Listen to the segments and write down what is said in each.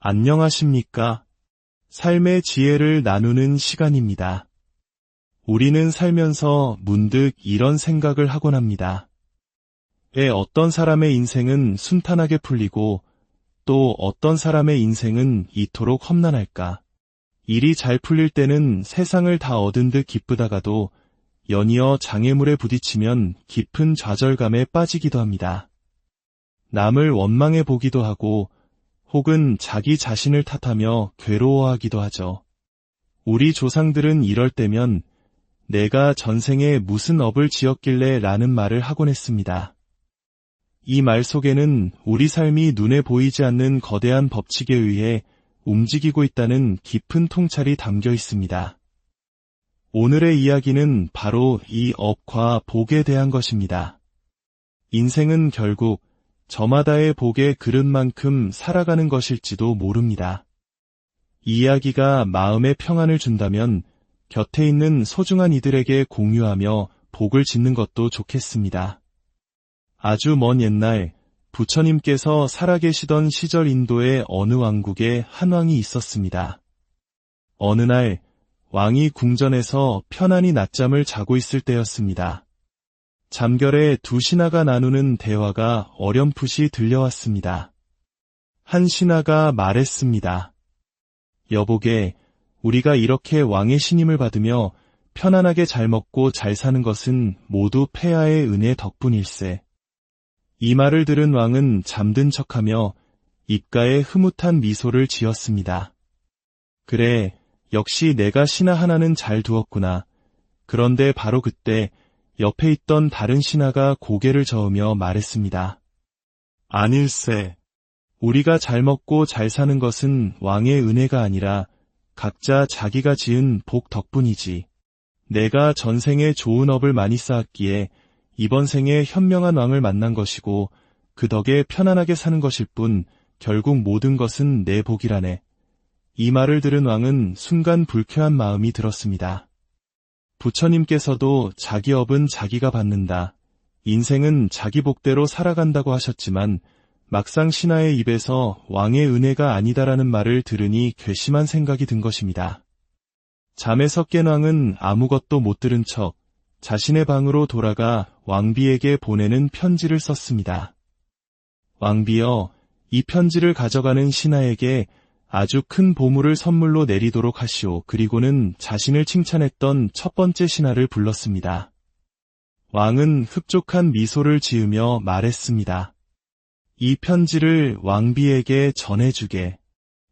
안녕하십니까? 삶의 지혜를 나누는 시간입니다. 우리는 살면서 문득 이런 생각을 하곤 합니다. 왜 어떤 사람의 인생은 순탄하게 풀리고 또 어떤 사람의 인생은 이토록 험난할까? 일이 잘 풀릴 때는 세상을 다 얻은 듯 기쁘다가도 연이어 장애물에 부딪히면 깊은 좌절감에 빠지기도 합니다. 남을 원망해 보기도 하고 혹은 자기 자신을 탓하며 괴로워하기도 하죠. 우리 조상들은 이럴 때면 내가 전생에 무슨 업을 지었길래 라는 말을 하곤 했습니다. 이 말 속에는 우리 삶이 눈에 보이지 않는 거대한 법칙에 의해 움직이고 있다는 깊은 통찰이 담겨 있습니다. 오늘의 이야기는 바로 이 업과 복에 대한 것입니다. 인생은 결국 저마다의 복의 그릇만큼 살아가는 것일지도 모릅니다. 이야기가 마음의 평안을 준다면 곁에 있는 소중한 이들에게 공유하며 복을 짓는 것도 좋겠습니다. 아주 먼 옛날 부처님께서 살아계시던 시절 인도의 어느 왕국에 한 왕이 있었습니다. 어느 날 왕이 궁전에서 편안히 낮잠을 자고 있을 때였습니다. 잠결에 두 신하가 나누는 대화가 어렴풋이 들려왔습니다. 한 신하가 말했습니다. 여보게, 우리가 이렇게 왕의 신임을 받으며 편안하게 잘 먹고 잘 사는 것은 모두 폐하의 은혜 덕분일세. 이 말을 들은 왕은 잠든 척하며 입가에 흐뭇한 미소를 지었습니다. 그래, 역시 내가 신하 하나는 잘 두었구나. 그런데 바로 그때 옆에 있던 다른 신하가 고개를 저으며 말했습니다. 아닐세. 우리가 잘 먹고 잘 사는 것은 왕의 은혜가 아니라 각자 자기가 지은 복 덕분이지. 내가 전생에 좋은 업을 많이 쌓았기에 이번 생에 현명한 왕을 만난 것이고 그 덕에 편안하게 사는 것일 뿐 결국 모든 것은 내 복이라네. 이 말을 들은 왕은 순간 불쾌한 마음이 들었습니다. 부처님께서도 자기 업은 자기가 받는다. 인생은 자기 복대로 살아간다고 하셨지만 막상 신하의 입에서 왕의 은혜가 아니다라는 말을 들으니 괘씸한 생각이 든 것입니다. 잠에서 깬 왕은 아무것도 못 들은 척 자신의 방으로 돌아가 왕비에게 보내는 편지를 썼습니다. 왕비여, 이 편지를 가져가는 신하에게 아주 큰 보물을 선물로 내리도록 하시오. 그리고는 자신을 칭찬했던 첫 번째 신하를 불렀습니다. 왕은 흡족한 미소를 지으며 말했습니다. 이 편지를 왕비에게 전해주게.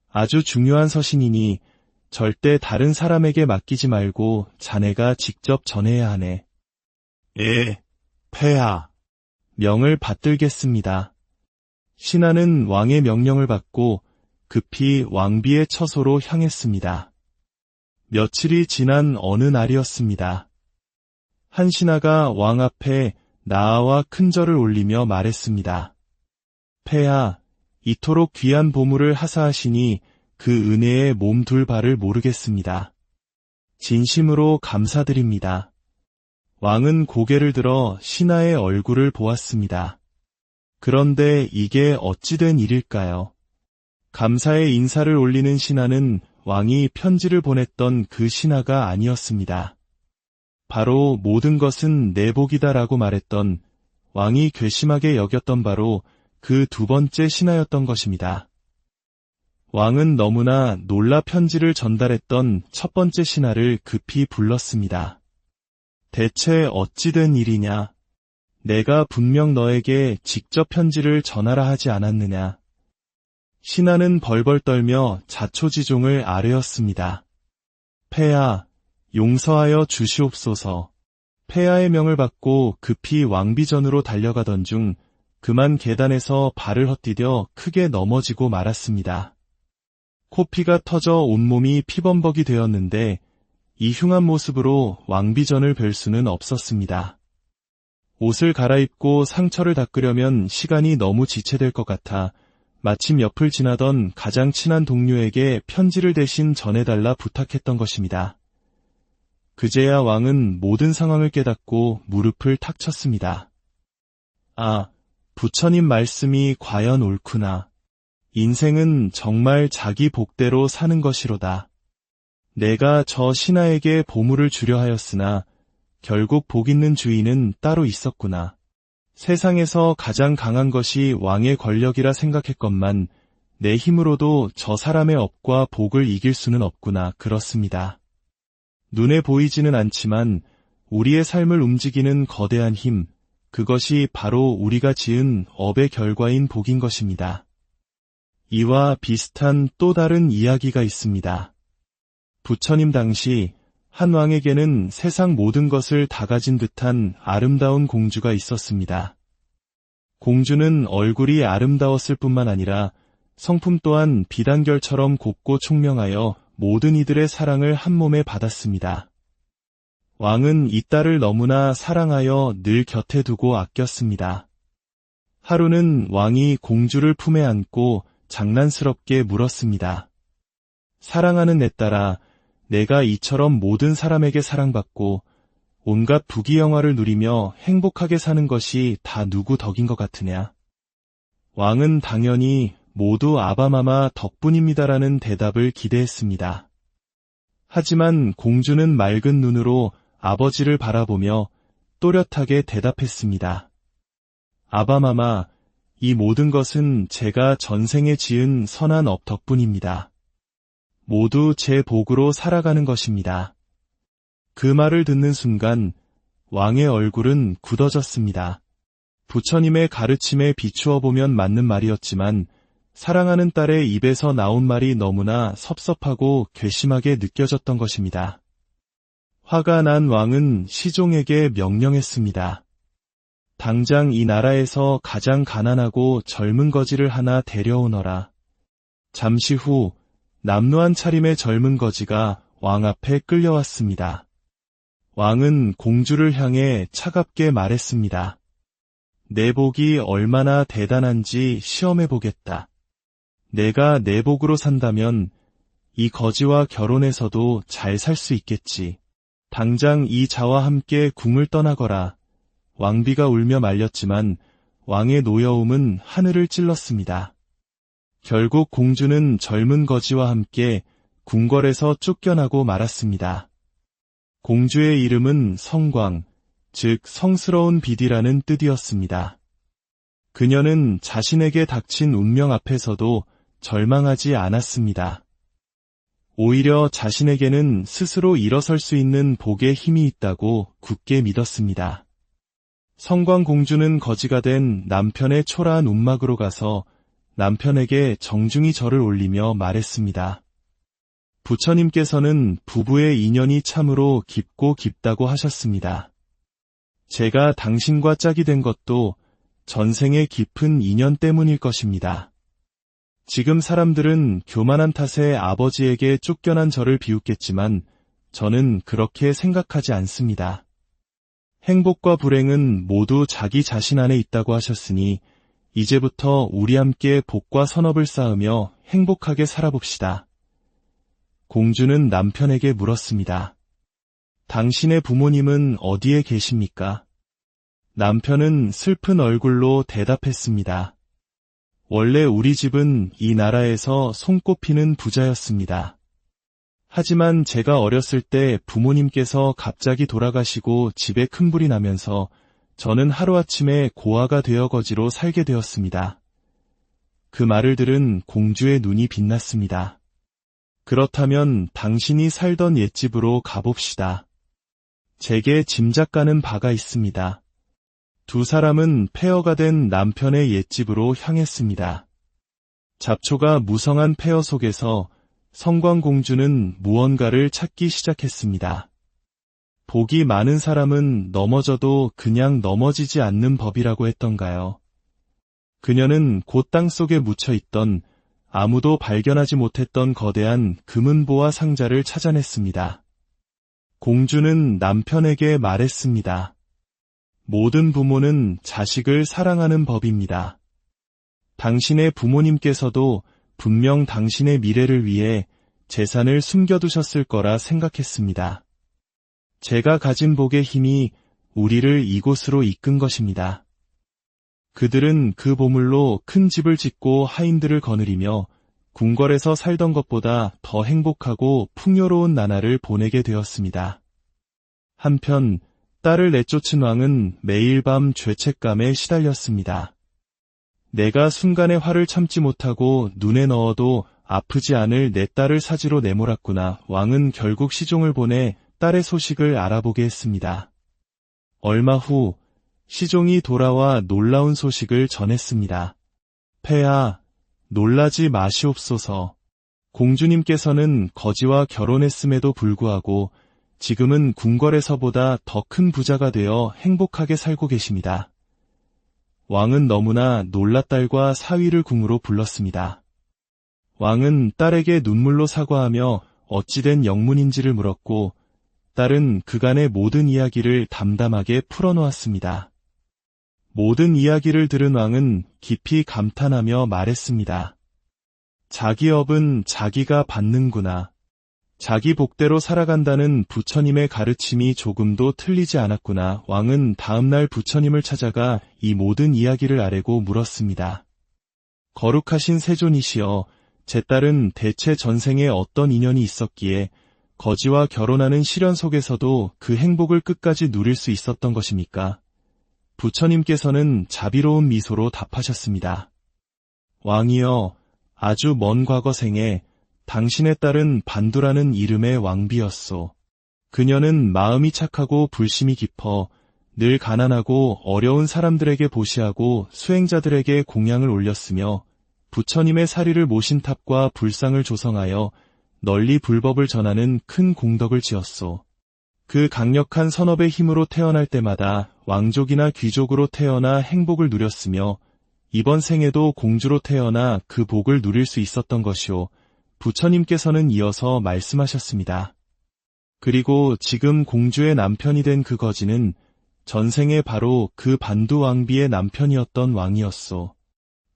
아주 중요한 서신이니 절대 다른 사람에게 맡기지 말고 자네가 직접 전해야 하네. 예, 폐하. 명을 받들겠습니다. 신하는 왕의 명령을 받고 급히 왕비의 처소로 향했습니다. 며칠이 지난 어느 날이었습니다. 한 신하가 왕 앞에 나아와 큰 절을 올리며 말했습니다. 폐하, 이토록 귀한 보물을 하사하시니 그 은혜에 몸둘 바를 모르겠습니다. 진심으로 감사드립니다. 왕은 고개를 들어 신하의 얼굴을 보았습니다. 그런데 이게 어찌된 일일까요? 감사의 인사를 올리는 신하는 왕이 편지를 보냈던 그 신하가 아니었습니다. 바로 모든 것은 내 복이다라고 말했던 왕이 괘씸하게 여겼던 바로 그 두 번째 신하였던 것입니다. 왕은 너무나 놀라 편지를 전달했던 첫 번째 신하를 급히 불렀습니다. 대체 어찌된 일이냐? 내가 분명 너에게 직접 편지를 전하라 하지 않았느냐? 신하는 벌벌 떨며 자초지종을 아뢰었습니다. 폐하, 용서하여 주시옵소서. 폐하의 명을 받고 급히 왕비전으로 달려가던 중 그만 계단에서 발을 헛디뎌 크게 넘어지고 말았습니다. 코피가 터져 온몸이 피범벅이 되었는데 이 흉한 모습으로 왕비전을 뵐 수는 없었습니다. 옷을 갈아입고 상처를 닦으려면 시간이 너무 지체될 것 같아 마침 옆을 지나던 가장 친한 동료에게 편지를 대신 전해달라 부탁했던 것입니다. 그제야 왕은 모든 상황을 깨닫고 무릎을 탁 쳤습니다. 아, 부처님 말씀이 과연 옳구나. 인생은 정말 자기 복대로 사는 것이로다. 내가 저 신하에게 보물을 주려 하였으나 결국 복 있는 주인은 따로 있었구나. 세상에서 가장 강한 것이 왕의 권력이라 생각했건만 내 힘으로도 저 사람의 업과 복을 이길 수는 없구나. 그렇습니다. 눈에 보이지는 않지만 우리의 삶을 움직이는 거대한 힘, 그것이 바로 우리가 지은 업의 결과인 복인 것입니다. 이와 비슷한 또 다른 이야기가 있습니다. 부처님 당시 한 왕에게는 세상 모든 것을 다 가진 듯한 아름다운 공주가 있었습니다. 공주는 얼굴이 아름다웠을 뿐만 아니라 성품 또한 비단결처럼 곱고 총명하여 모든 이들의 사랑을 한 몸에 받았습니다. 왕은 이 딸을 너무나 사랑하여 늘 곁에 두고 아꼈습니다. 하루는 왕이 공주를 품에 안고 장난스럽게 물었습니다. 사랑하는 내 딸아, 내가 이처럼 모든 사람에게 사랑받고 온갖 부귀영화를 누리며 행복하게 사는 것이 다 누구 덕인 것 같으냐? 왕은 당연히 모두 아바마마 덕분입니다라는 대답을 기대했습니다. 하지만 공주는 맑은 눈으로 아버지를 바라보며 또렷하게 대답했습니다. 아바마마, 이 모든 것은 제가 전생에 지은 선한 업 덕분입니다. 모두 제 복으로 살아가는 것입니다. 그 말을 듣는 순간 왕의 얼굴은 굳어졌습니다. 부처님의 가르침에 비추어 보면 맞는 말이었지만 사랑하는 딸의 입에서 나온 말이 너무나 섭섭하고 괘씸하게 느껴졌던 것입니다. 화가 난 왕은 시종에게 명령했습니다. 당장 이 나라에서 가장 가난하고 젊은 거지를 하나 데려오너라. 잠시 후 남루한 차림의 젊은 거지가 왕 앞에 끌려왔습니다. 왕은 공주를 향해 차갑게 말했습니다. 내 복이 얼마나 대단한지 시험해보겠다. 내가 내 복으로 산다면 이 거지와 결혼해서도 잘 살 수 있겠지. 당장 이 자와 함께 궁을 떠나거라. 왕비가 울며 말렸지만 왕의 노여움은 하늘을 찔렀습니다. 결국 공주는 젊은 거지와 함께 궁궐에서 쫓겨나고 말았습니다. 공주의 이름은 성광, 즉 성스러운 빛이라는 뜻이었습니다. 그녀는 자신에게 닥친 운명 앞에서도 절망하지 않았습니다. 오히려 자신에게는 스스로 일어설 수 있는 복의 힘이 있다고 굳게 믿었습니다. 성광 공주는 거지가 된 남편의 초라한 움막으로 가서 남편에게 정중히 절을 올리며 말했습니다. 부처님께서는 부부의 인연이 참으로 깊고 깊다고 하셨습니다. 제가 당신과 짝이 된 것도 전생의 깊은 인연 때문일 것입니다. 지금 사람들은 교만한 탓에 아버지에게 쫓겨난 저를 비웃겠지만 저는 그렇게 생각하지 않습니다. 행복과 불행은 모두 자기 자신 안에 있다고 하셨으니 이제부터 우리 함께 복과 선업을 쌓으며 행복하게 살아봅시다. 공주는 남편에게 물었습니다. 당신의 부모님은 어디에 계십니까? 남편은 슬픈 얼굴로 대답했습니다. 원래 우리 집은 이 나라에서 손꼽히는 부자였습니다. 하지만 제가 어렸을 때 부모님께서 갑자기 돌아가시고 집에 큰 불이 나면서 저는 하루아침에 고아가 되어 거지로 살게 되었습니다. 그 말을 들은 공주의 눈이 빛났습니다. 그렇다면 당신이 살던 옛집으로 가봅시다. 제게 짐작가는 바가 있습니다. 두 사람은 폐허가 된 남편의 옛집으로 향했습니다. 잡초가 무성한 폐허 속에서 성광공주는 무언가를 찾기 시작했습니다. 복이 많은 사람은 넘어져도 그냥 넘어지지 않는 법이라고 했던가요? 그녀는 곧 땅속에 묻혀있던 아무도 발견하지 못했던 거대한 금은보화 상자를 찾아냈습니다. 공주는 남편에게 말했습니다. 모든 부모는 자식을 사랑하는 법입니다. 당신의 부모님께서도 분명 당신의 미래를 위해 재산을 숨겨두셨을 거라 생각했습니다. 제가 가진 복의 힘이 우리를 이곳으로 이끈 것입니다. 그들은 그 보물로 큰 집을 짓고 하인들을 거느리며 궁궐에서 살던 것보다 더 행복하고 풍요로운 나날을 보내게 되었습니다. 한편 딸을 내쫓은 왕은 매일 밤 죄책감에 시달렸습니다. 내가 순간의 화를 참지 못하고 눈에 넣어도 아프지 않을 내 딸을 사지로 내몰았구나. 왕은 결국 시종을 보내 딸의 소식을 알아보게 했습니다. 얼마 후 시종이 돌아와 놀라운 소식을 전했습니다. 폐하, 놀라지 마시옵소서. 공주님께서는 거지와 결혼했음에도 불구하고 지금은 궁궐에서보다 더 큰 부자가 되어 행복하게 살고 계십니다. 왕은 너무나 놀라 딸과 사위를 궁으로 불렀습니다. 왕은 딸에게 눈물로 사과하며 어찌된 영문인지를 물었고 딸은 그간의 모든 이야기를 담담하게 풀어놓았습니다. 모든 이야기를 들은 왕은 깊이 감탄하며 말했습니다. 자기 업은 자기가 받는구나. 자기 복대로 살아간다는 부처님의 가르침이 조금도 틀리지 않았구나. 왕은 다음날 부처님을 찾아가 이 모든 이야기를 아뢰고 물었습니다. 거룩하신 세존이시여, 제 딸은 대체 전생에 어떤 인연이 있었기에 거지와 결혼하는 시련 속에서도 그 행복을 끝까지 누릴 수 있었던 것입니까? 부처님께서는 자비로운 미소로 답하셨습니다. 왕이여, 아주 먼 과거 생에 당신의 딸은 반두라는 이름의 왕비였소. 그녀는 마음이 착하고 불심이 깊어 늘 가난하고 어려운 사람들에게 보시하고 수행자들에게 공양을 올렸으며 부처님의 사리를 모신 탑과 불상을 조성하여 널리 불법을 전하는 큰 공덕을 지었소. 그 강력한 선업의 힘으로 태어날 때마다 왕족이나 귀족으로 태어나 행복을 누렸으며 이번 생에도 공주로 태어나 그 복을 누릴 수 있었던 것이오. 부처님께서는 이어서 말씀하셨습니다. 그리고 지금 공주의 남편이 된 그 거지는 전생에 바로 그 반두 왕비의 남편이었던 왕이었소.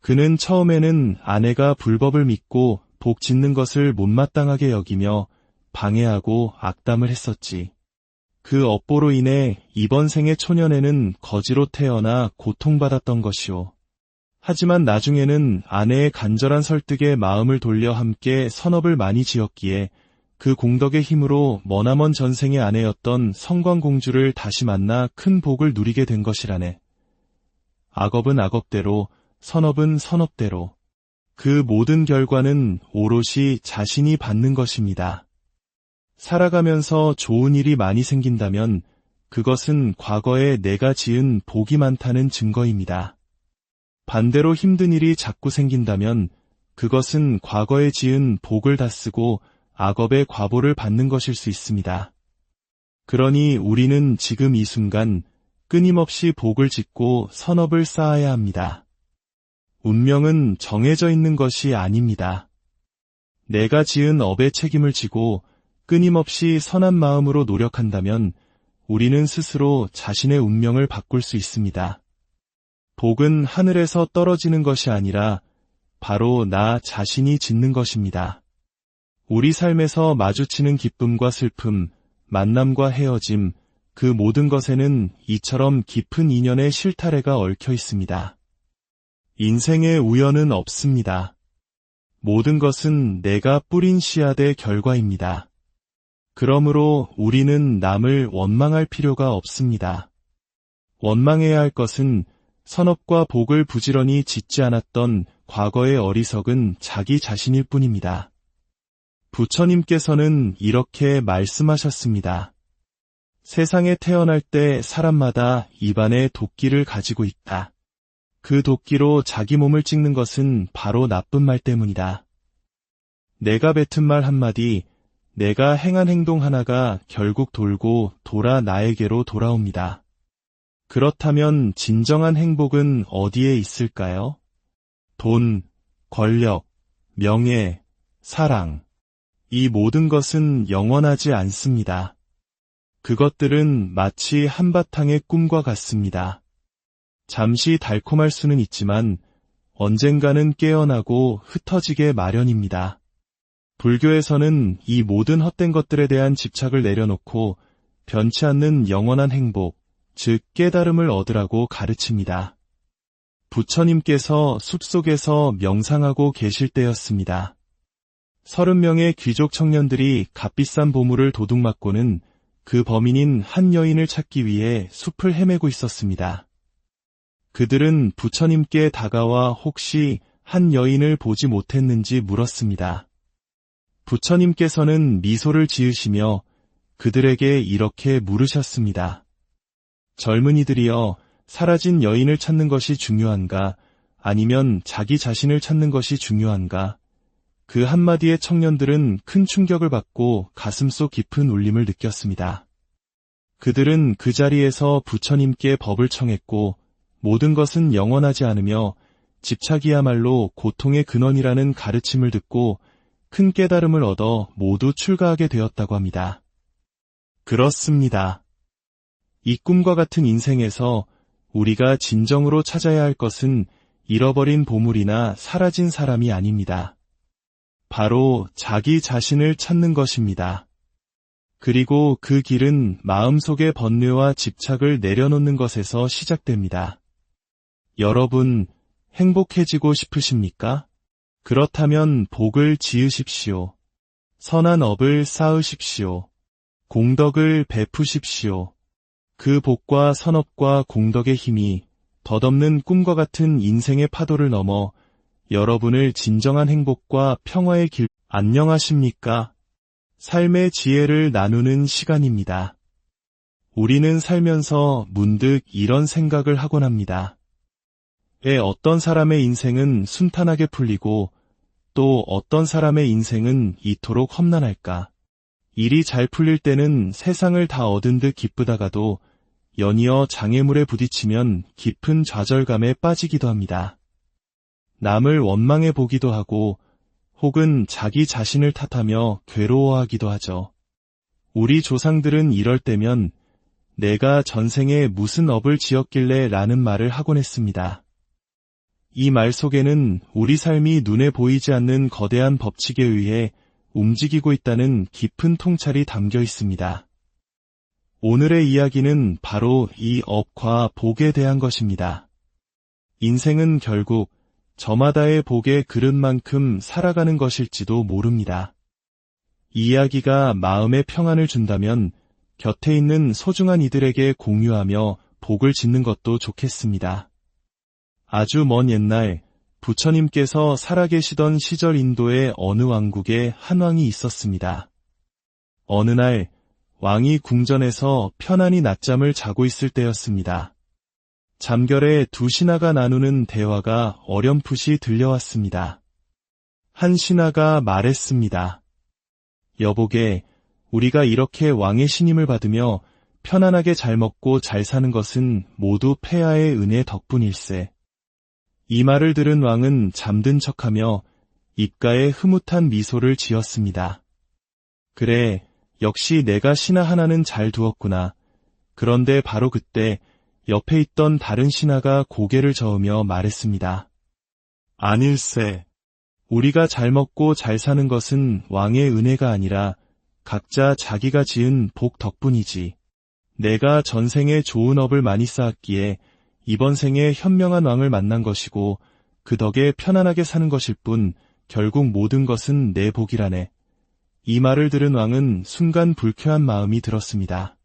그는 처음에는 아내가 불법을 믿고 복 짓는 것을 못마땅하게 여기며 방해하고 악담을 했었지. 그 업보로 인해 이번 생의 초년에는 거지로 태어나 고통받았던 것이오. 하지만 나중에는 아내의 간절한 설득에 마음을 돌려 함께 선업을 많이 지었기에 그 공덕의 힘으로 머나먼 전생의 아내였던 성광공주를 다시 만나 큰 복을 누리게 된 것이라네. 악업은 악업대로, 선업은 선업대로. 그 모든 결과는 오롯이 자신이 받는 것입니다. 살아가면서 좋은 일이 많이 생긴다면 그것은 과거에 내가 지은 복이 많다는 증거입니다. 반대로 힘든 일이 자꾸 생긴다면 그것은 과거에 지은 복을 다 쓰고 악업의 과보를 받는 것일 수 있습니다. 그러니 우리는 지금 이 순간 끊임없이 복을 짓고 선업을 쌓아야 합니다. 운명은 정해져 있는 것이 아닙니다. 내가 지은 업의 책임을 지고 끊임없이 선한 마음으로 노력한다면 우리는 스스로 자신의 운명을 바꿀 수 있습니다. 복은 하늘에서 떨어지는 것이 아니라 바로 나 자신이 짓는 것입니다. 우리 삶에서 마주치는 기쁨과 슬픔, 만남과 헤어짐, 그 모든 것에는 이처럼 깊은 인연의 실타래가 얽혀 있습니다. 인생에 우연은 없습니다. 모든 것은 내가 뿌린 씨앗의 결과입니다. 그러므로 우리는 남을 원망할 필요가 없습니다. 원망해야 할 것은 선업과 복을 부지런히 짓지 않았던 과거의 어리석은 자기 자신일 뿐입니다. 부처님께서는 이렇게 말씀하셨습니다. 세상에 태어날 때 사람마다 입안에 도끼를 가지고 있다. 그 도끼로 자기 몸을 찍는 것은 바로 나쁜 말 때문이다. 내가 뱉은 말 한마디, 내가 행한 행동 하나가 결국 돌고 돌아 나에게로 돌아옵니다. 그렇다면 진정한 행복은 어디에 있을까요? 돈, 권력, 명예, 사랑. 이 모든 것은 영원하지 않습니다. 그것들은 마치 한바탕의 꿈과 같습니다. 잠시 달콤할 수는 있지만 언젠가는 깨어나고 흩어지게 마련입니다. 불교에서는 이 모든 헛된 것들에 대한 집착을 내려놓고 변치 않는 영원한 행복, 즉 깨달음을 얻으라고 가르칩니다. 부처님께서 숲속에서 명상하고 계실 때였습니다. 30명의 귀족 청년들이 값비싼 보물을 도둑맞고는 그 범인인 한 여인을 찾기 위해 숲을 헤매고 있었습니다. 그들은 부처님께 다가와 혹시 한 여인을 보지 못했는지 물었습니다. 부처님께서는 미소를 지으시며 그들에게 이렇게 물으셨습니다. 젊은이들이여, 사라진 여인을 찾는 것이 중요한가? 아니면 자기 자신을 찾는 것이 중요한가? 그 한마디에 청년들은 큰 충격을 받고 가슴속 깊은 울림을 느꼈습니다. 그들은 그 자리에서 부처님께 법을 청했고 모든 것은 영원하지 않으며 집착이야말로 고통의 근원이라는 가르침을 듣고 큰 깨달음을 얻어 모두 출가하게 되었다고 합니다. 그렇습니다. 이 꿈과 같은 인생에서 우리가 진정으로 찾아야 할 것은 잃어버린 보물이나 사라진 사람이 아닙니다. 바로 자기 자신을 찾는 것입니다. 그리고 그 길은 마음속의 번뇌와 집착을 내려놓는 것에서 시작됩니다. 여러분, 행복해지고 싶으십니까? 그렇다면 복을 지으십시오. 선한 업을 쌓으십시오. 공덕을 베푸십시오. 그 복과 선업과 공덕의 힘이 덧없는 꿈과 같은 인생의 파도를 넘어 여러분을 진정한 행복과 평화의 길, 안녕하십니까? 삶의 지혜를 나누는 시간입니다. 우리는 살면서 문득 이런 생각을 하곤 합니다. 왜 어떤 사람의 인생은 순탄하게 풀리고 또 어떤 사람의 인생은 이토록 험난할까? 일이 잘 풀릴 때는 세상을 다 얻은 듯 기쁘다가도 연이어 장애물에 부딪히면 깊은 좌절감에 빠지기도 합니다. 남을 원망해 보기도 하고 혹은 자기 자신을 탓하며 괴로워하기도 하죠. 우리 조상들은 이럴 때면 내가 전생에 무슨 업을 지었길래 라는 말을 하곤 했습니다. 이 말 속에는 우리 삶이 눈에 보이지 않는 거대한 법칙에 의해 움직이고 있다는 깊은 통찰이 담겨 있습니다. 오늘의 이야기는 바로 이 업과 복에 대한 것입니다. 인생은 결국 저마다의 복의 그릇만큼 살아가는 것일지도 모릅니다. 이 이야기가 마음의 평안을 준다면 곁에 있는 소중한 이들에게 공유하며 복을 짓는 것도 좋겠습니다. 아주 먼 옛날 부처님께서 살아계시던 시절 인도의 어느 왕국에 한 왕이 있었습니다. 어느 날 왕이 궁전에서 편안히 낮잠을 자고 있을 때였습니다. 잠결에 두 신하가 나누는 대화가 어렴풋이 들려왔습니다. 한 신하가 말했습니다. 여보게, 우리가 이렇게 왕의 신임을 받으며 편안하게 잘 먹고 잘 사는 것은 모두 폐하의 은혜 덕분일세. 이 말을 들은 왕은 잠든 척하며 입가에 흐뭇한 미소를 지었습니다. 그래, 역시 내가 신하 하나는 잘 두었구나. 그런데 바로 그때 옆에 있던 다른 신하가 고개를 저으며 말했습니다. 아닐세. 우리가 잘 먹고 잘 사는 것은 왕의 은혜가 아니라 각자 자기가 지은 복 덕분이지. 내가 전생에 좋은 업을 많이 쌓았기에 이번 생에 현명한 왕을 만난 것이고 그 덕에 편안하게 사는 것일 뿐 결국 모든 것은 내 복이라네. 이 말을 들은 왕은 순간 불쾌한 마음이 들었습니다.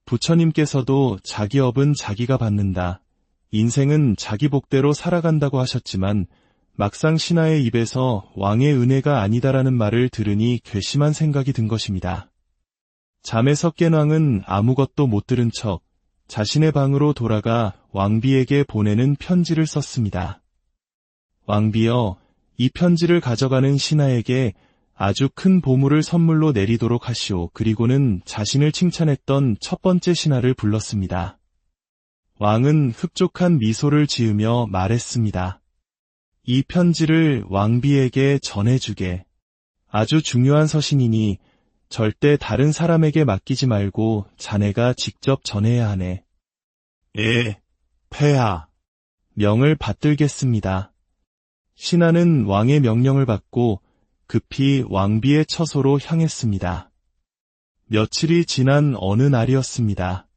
부처님께서도 자기 업은 자기가 받는다. 인생은 자기 복대로 살아간다고 하셨지만 막상 신하의 입에서 왕의 은혜가 아니다라는 말을 들으니 괘씸한 생각이 든 것입니다. 잠에서 깬 왕은 아무것도 못 들은 척 자신의 방으로 돌아가 왕비에게 보내는 편지를 썼습니다. 왕비여, 이 편지를 가져가는 신하에게 아주 큰 보물을 선물로 내리도록 하시오. 그리고는 자신을 칭찬했던 첫 번째 신하를 불렀습니다. 왕은 흡족한 미소를 지으며 말했습니다. 이 편지를 왕비에게 전해주게. 아주 중요한 서신이니 절대 다른 사람에게 맡기지 말고 자네가 직접 전해야 하네. 예, 폐하. 명을 받들겠습니다. 신하는 왕의 명령을 받고 급히 왕비의 처소로 향했습니다. 며칠이 지난 어느 날이었습니다.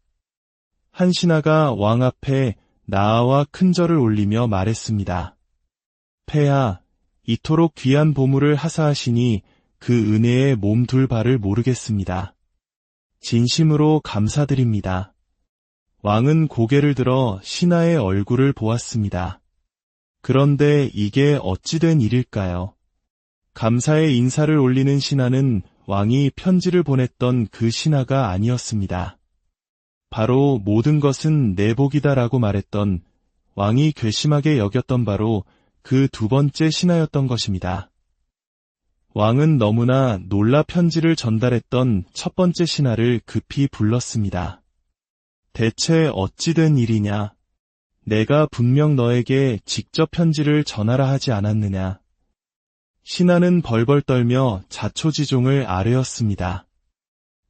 한 신하가 왕 앞에 나아와 큰 절을 올리며 말했습니다. 폐하, 이토록 귀한 보물을 하사하시니 그 은혜에 몸 둘 바를 모르겠습니다. 진심으로 감사드립니다. 왕은 고개를 들어 신하의 얼굴을 보았습니다. 그런데 이게 어찌된 일일까요? 감사의 인사를 올리는 신하는 왕이 편지를 보냈던 그 신하가 아니었습니다. 바로 모든 것은 내 복이다라고 말했던, 왕이 괘씸하게 여겼던 바로 그 두 번째 신하였던 것입니다. 왕은 너무나 놀라 편지를 전달했던 첫 번째 신하를 급히 불렀습니다. 대체 어찌 된 일이냐? 내가 분명 너에게 직접 편지를 전하라 하지 않았느냐? 신하는 벌벌 떨며 자초지종을 아뢰었습니다.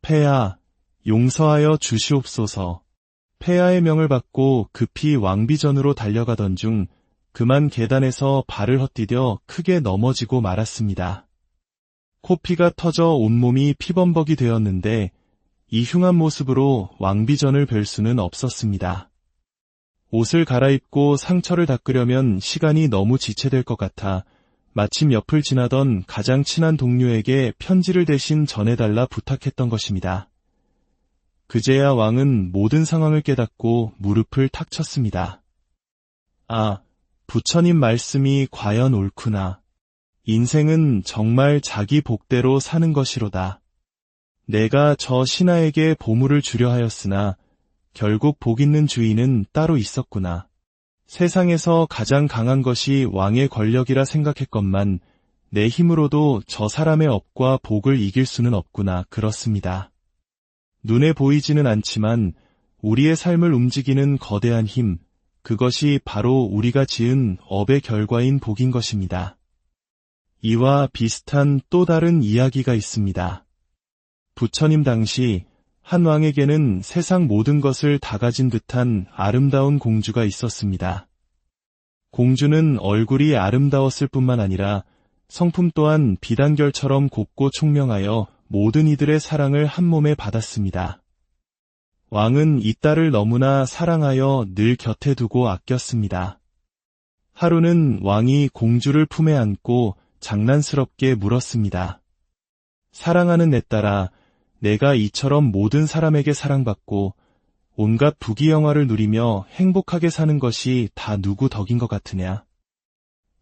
폐하, 용서하여 주시옵소서. 폐하의 명을 받고 급히 왕비전으로 달려가던 중 그만 계단에서 발을 헛디뎌 크게 넘어지고 말았습니다. 코피가 터져 온몸이 피범벅이 되었는데 이 흉한 모습으로 왕비전을 뵐 수는 없었습니다. 옷을 갈아입고 상처를 닦으려면 시간이 너무 지체될 것 같아 마침 옆을 지나던 가장 친한 동료에게 편지를 대신 전해달라 부탁했던 것입니다. 그제야 왕은 모든 상황을 깨닫고 무릎을 탁 쳤습니다. 아, 부처님 말씀이 과연 옳구나. 인생은 정말 자기 복대로 사는 것이로다. 내가 저 신하에게 보물을 주려 하였으나 결국 복 있는 주인은 따로 있었구나. 세상에서 가장 강한 것이 왕의 권력이라 생각했건만 내 힘으로도 저 사람의 업과 복을 이길 수는 없구나. 그렇습니다. 눈에 보이지는 않지만 우리의 삶을 움직이는 거대한 힘, 그것이 바로 우리가 지은 업의 결과인 복인 것입니다. 이와 비슷한 또 다른 이야기가 있습니다. 부처님 당시 한 왕에게는 세상 모든 것을 다 가진 듯한 아름다운 공주가 있었습니다. 공주는 얼굴이 아름다웠을 뿐만 아니라 성품 또한 비단결처럼 곱고 총명하여 모든 이들의 사랑을 한 몸에 받았습니다. 왕은 이 딸을 너무나 사랑하여 늘 곁에 두고 아꼈습니다. 하루는 왕이 공주를 품에 안고 장난스럽게 물었습니다. 사랑하는 내 딸아, 내가 이처럼 모든 사람에게 사랑받고 온갖 부귀영화를 누리며 행복하게 사는 것이 다 누구 덕인 것 같으냐?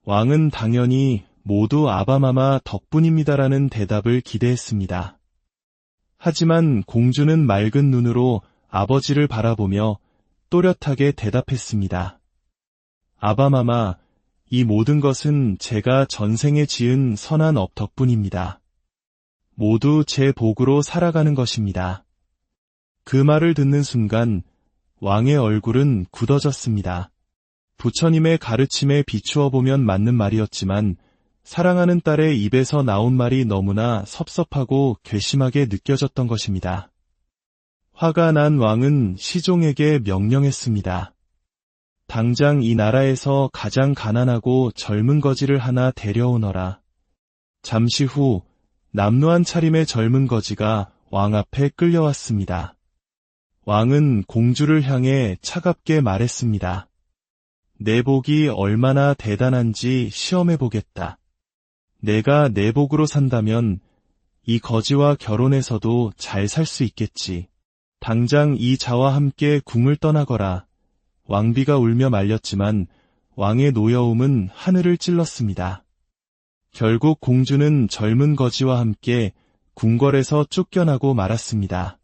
왕은 당연히 모두 아바마마 덕분입니다라는 대답을 기대했습니다. 하지만 공주는 맑은 눈으로 아버지를 바라보며 또렷하게 대답했습니다. 아바마마, 이 모든 것은 제가 전생에 지은 선한 업 덕분입니다. 모두 제 복으로 살아가는 것입니다. 그 말을 듣는 순간 왕의 얼굴은 굳어졌습니다. 부처님의 가르침에 비추어 보면 맞는 말이었지만 사랑하는 딸의 입에서 나온 말이 너무나 섭섭하고 괘씸하게 느껴졌던 것입니다. 화가 난 왕은 시종에게 명령했습니다. 당장 이 나라에서 가장 가난하고 젊은 거지를 하나 데려오너라. 잠시 후 남루한 차림의 젊은 거지가 왕 앞에 끌려왔습니다. 왕은 공주를 향해 차갑게 말했습니다. 내 복이 얼마나 대단한지 시험해보겠다. 내가 내 복으로 산다면 이 거지와 결혼해서도 잘 살 수 있겠지. 당장 이 자와 함께 궁을 떠나거라. 왕비가 울며 말렸지만 왕의 노여움은 하늘을 찔렀습니다. 결국 공주는 젊은 거지와 함께 궁궐에서 쫓겨나고 말았습니다.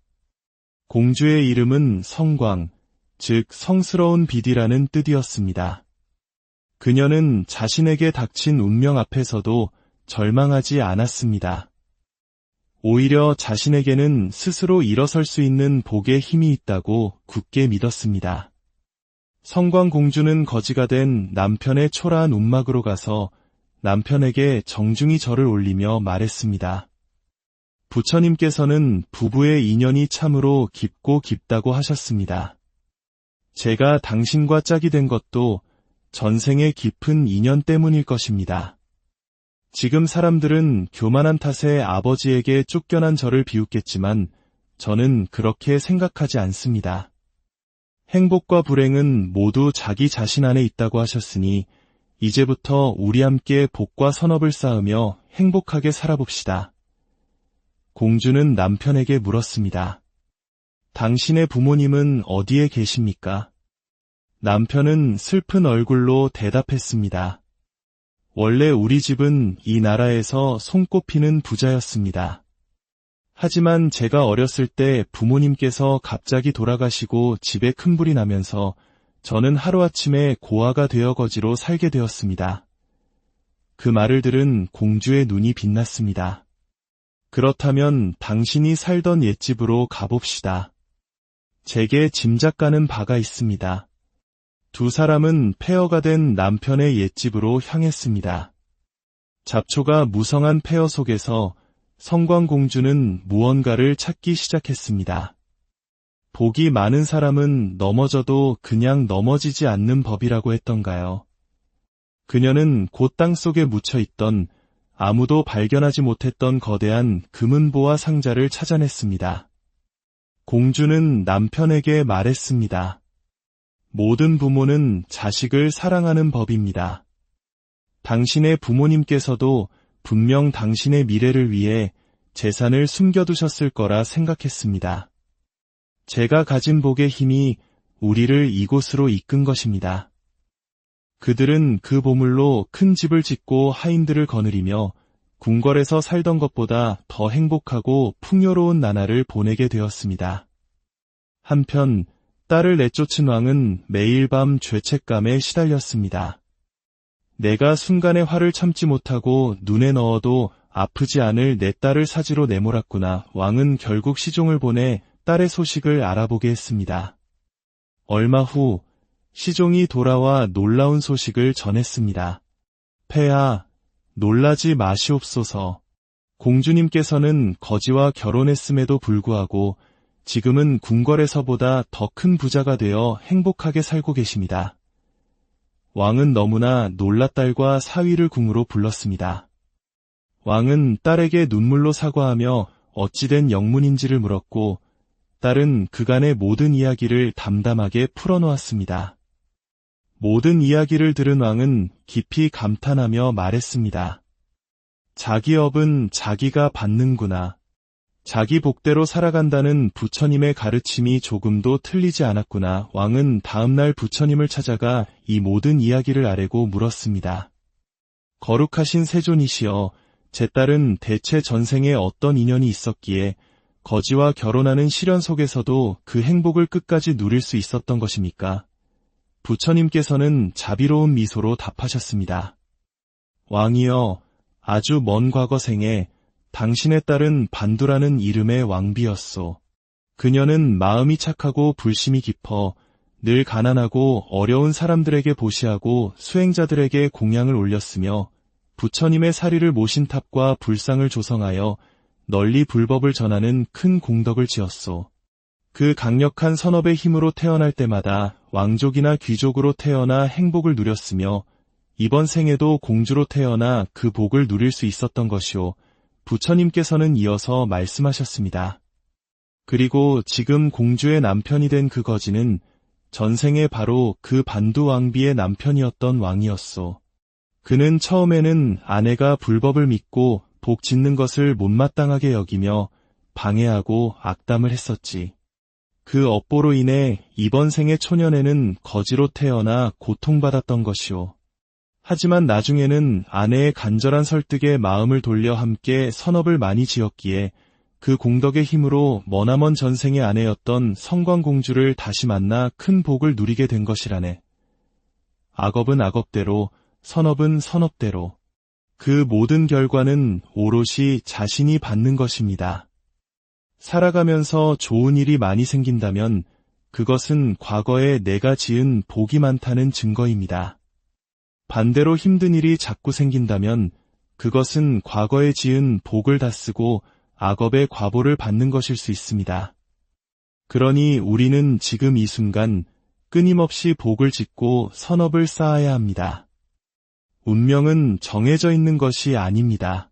공주의 이름은 성광, 즉 성스러운 빛이라는 뜻이었습니다. 그녀는 자신에게 닥친 운명 앞에서도 절망하지 않았습니다. 오히려 자신에게는 스스로 일어설 수 있는 복의 힘이 있다고 굳게 믿었습니다. 성광 공주는 거지가 된 남편의 초라한 움막으로 가서 남편에게 정중히 절을 올리며 말했습니다. 부처님께서는 부부의 인연이 참으로 깊고 깊다고 하셨습니다. 제가 당신과 짝이 된 것도 전생의 깊은 인연 때문일 것입니다. 지금 사람들은 교만한 탓에 아버지에게 쫓겨난 저를 비웃겠지만 저는 그렇게 생각하지 않습니다. 행복과 불행은 모두 자기 자신 안에 있다고 하셨으니 이제부터 우리 함께 복과 선업을 쌓으며 행복하게 살아봅시다. 공주는 남편에게 물었습니다. 당신의 부모님은 어디에 계십니까? 남편은 슬픈 얼굴로 대답했습니다. 원래 우리 집은 이 나라에서 손꼽히는 부자였습니다. 하지만 제가 어렸을 때 부모님께서 갑자기 돌아가시고 집에 큰 불이 나면서 저는 하루아침에 고아가 되어 거지로 살게 되었습니다. 그 말을 들은 공주의 눈이 빛났습니다. 그렇다면 당신이 살던 옛집으로 가봅시다. 제게 짐작가는 바가 있습니다. 두 사람은 폐허가 된 남편의 옛집으로 향했습니다. 잡초가 무성한 폐허 속에서 성광공주는 무언가를 찾기 시작했습니다. 복이 많은 사람은 넘어져도 그냥 넘어지지 않는 법이라고 했던가요? 그녀는 곧 땅속에 묻혀있던 아무도 발견하지 못했던 거대한 금은보화 상자를 찾아냈습니다. 공주는 남편에게 말했습니다. 모든 부모는 자식을 사랑하는 법입니다. 당신의 부모님께서도 분명 당신의 미래를 위해 재산을 숨겨두셨을 거라 생각했습니다. 제가 가진 복의 힘이 우리를 이곳으로 이끈 것입니다. 그들은 그 보물로 큰 집을 짓고 하인들을 거느리며 궁궐에서 살던 것보다 더 행복하고 풍요로운 나날을 보내게 되었습니다. 한편 딸을 내쫓은 왕은 매일 밤 죄책감에 시달렸습니다. 내가 순간의 화를 참지 못하고 눈에 넣어도 아프지 않을 내 딸을 사지로 내몰았구나. 왕은 결국 시종을 보내 딸의 소식을 알아보게 했습니다. 얼마 후 시종이 돌아와 놀라운 소식을 전했습니다. 폐하, 놀라지 마시옵소서. 공주님께서는 거지와 결혼했음에도 불구하고 지금은 궁궐에서보다 더 큰 부자가 되어 행복하게 살고 계십니다. 왕은 너무나 놀라 딸과 사위를 궁으로 불렀습니다. 왕은 딸에게 눈물로 사과하며 어찌된 영문인지를 물었고 딸은 그간의 모든 이야기를 담담하게 풀어놓았습니다. 모든 이야기를 들은 왕은 깊이 감탄하며 말했습니다. 자기 업은 자기가 받는구나. 자기 복대로 살아간다는 부처님의 가르침이 조금도 틀리지 않았구나. 왕은 다음날 부처님을 찾아가 이 모든 이야기를 아뢰고 물었습니다. 거룩하신 세존이시여, 제 딸은 대체 전생에 어떤 인연이 있었기에 거지와 결혼하는 시련 속에서도 그 행복을 끝까지 누릴 수 있었던 것입니까? 부처님께서는 자비로운 미소로 답하셨습니다. 왕이여, 아주 먼 과거 생에 당신의 딸은 반두라는 이름의 왕비였소. 그녀는 마음이 착하고 불심이 깊어 늘 가난하고 어려운 사람들에게 보시하고 수행자들에게 공양을 올렸으며 부처님의 사리를 모신 탑과 불상을 조성하여 널리 불법을 전하는 큰 공덕을 지었소. 그 강력한 선업의 힘으로 태어날 때마다 왕족이나 귀족으로 태어나 행복을 누렸으며 이번 생에도 공주로 태어나 그 복을 누릴 수 있었던 것이오. 부처님께서는 이어서 말씀하셨습니다. 그리고 지금 공주의 남편이 된 그 거지는 전생에 바로 그 반두 왕비의 남편이었던 왕이었소. 그는 처음에는 아내가 불법을 믿고 복 짓는 것을 못마땅하게 여기며 방해하고 악담을 했었지. 그 업보로 인해 이번 생의 초년에는 거지로 태어나 고통받았던 것이오. 하지만 나중에는 아내의 간절한 설득에 마음을 돌려 함께 선업을 많이 지었기에 그 공덕의 힘으로 머나먼 전생의 아내였던 성광공주를 다시 만나 큰 복을 누리게 된 것이라네. 악업은 악업대로, 선업은 선업대로. 그 모든 결과는 오롯이 자신이 받는 것입니다. 살아가면서 좋은 일이 많이 생긴다면 그것은 과거에 내가 지은 복이 많다는 증거입니다. 반대로 힘든 일이 자꾸 생긴다면 그것은 과거에 지은 복을 다 쓰고 악업의 과보를 받는 것일 수 있습니다. 그러니 우리는 지금 이 순간 끊임없이 복을 짓고 선업을 쌓아야 합니다. 운명은 정해져 있는 것이 아닙니다.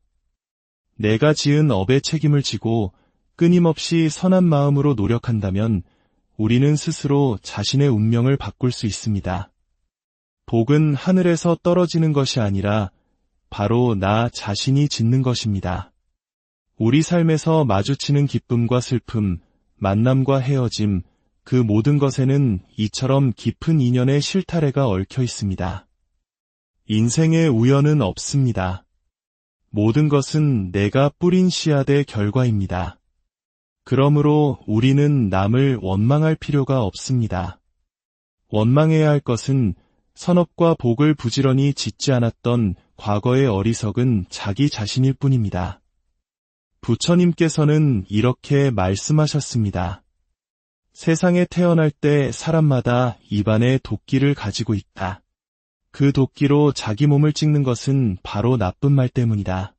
내가 지은 업의 책임을 지고 끊임없이 선한 마음으로 노력한다면 우리는 스스로 자신의 운명을 바꿀 수 있습니다. 복은 하늘에서 떨어지는 것이 아니라 바로 나 자신이 짓는 것입니다. 우리 삶에서 마주치는 기쁨과 슬픔, 만남과 헤어짐, 그 모든 것에는 이처럼 깊은 인연의 실타래가 얽혀 있습니다. 인생에 우연은 없습니다. 모든 것은 내가 뿌린 씨앗의 결과입니다. 그러므로 우리는 남을 원망할 필요가 없습니다. 원망해야 할 것은 선업과 복을 부지런히 짓지 않았던 과거의 어리석은 자기 자신일 뿐입니다. 부처님께서는 이렇게 말씀하셨습니다. 세상에 태어날 때 사람마다 입안에 도끼를 가지고 있다. 그 도끼로 자기 몸을 찍는 것은 바로 나쁜 말 때문이다.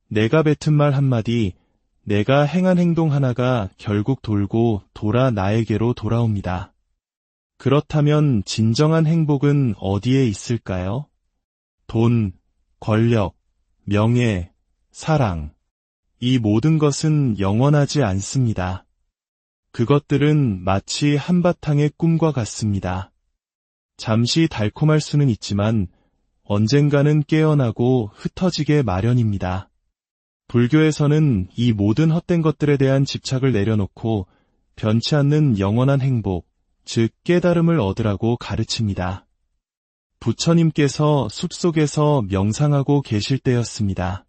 내가 뱉은 말 한마디, 내가 행한 행동 하나가 결국 돌고 돌아 나에게로 돌아옵니다. 그렇다면 진정한 행복은 어디에 있을까요? 돈, 권력, 명예, 사랑. 이 모든 것은 영원하지 않습니다. 그것들은 마치 한바탕의 꿈과 같습니다. 잠시 달콤할 수는 있지만 언젠가는 깨어나고 흩어지게 마련입니다. 불교에서는 이 모든 헛된 것들에 대한 집착을 내려놓고 변치 않는 영원한 행복, 즉 깨달음을 얻으라고 가르칩니다. 부처님께서 숲속에서 명상하고 계실 때였습니다.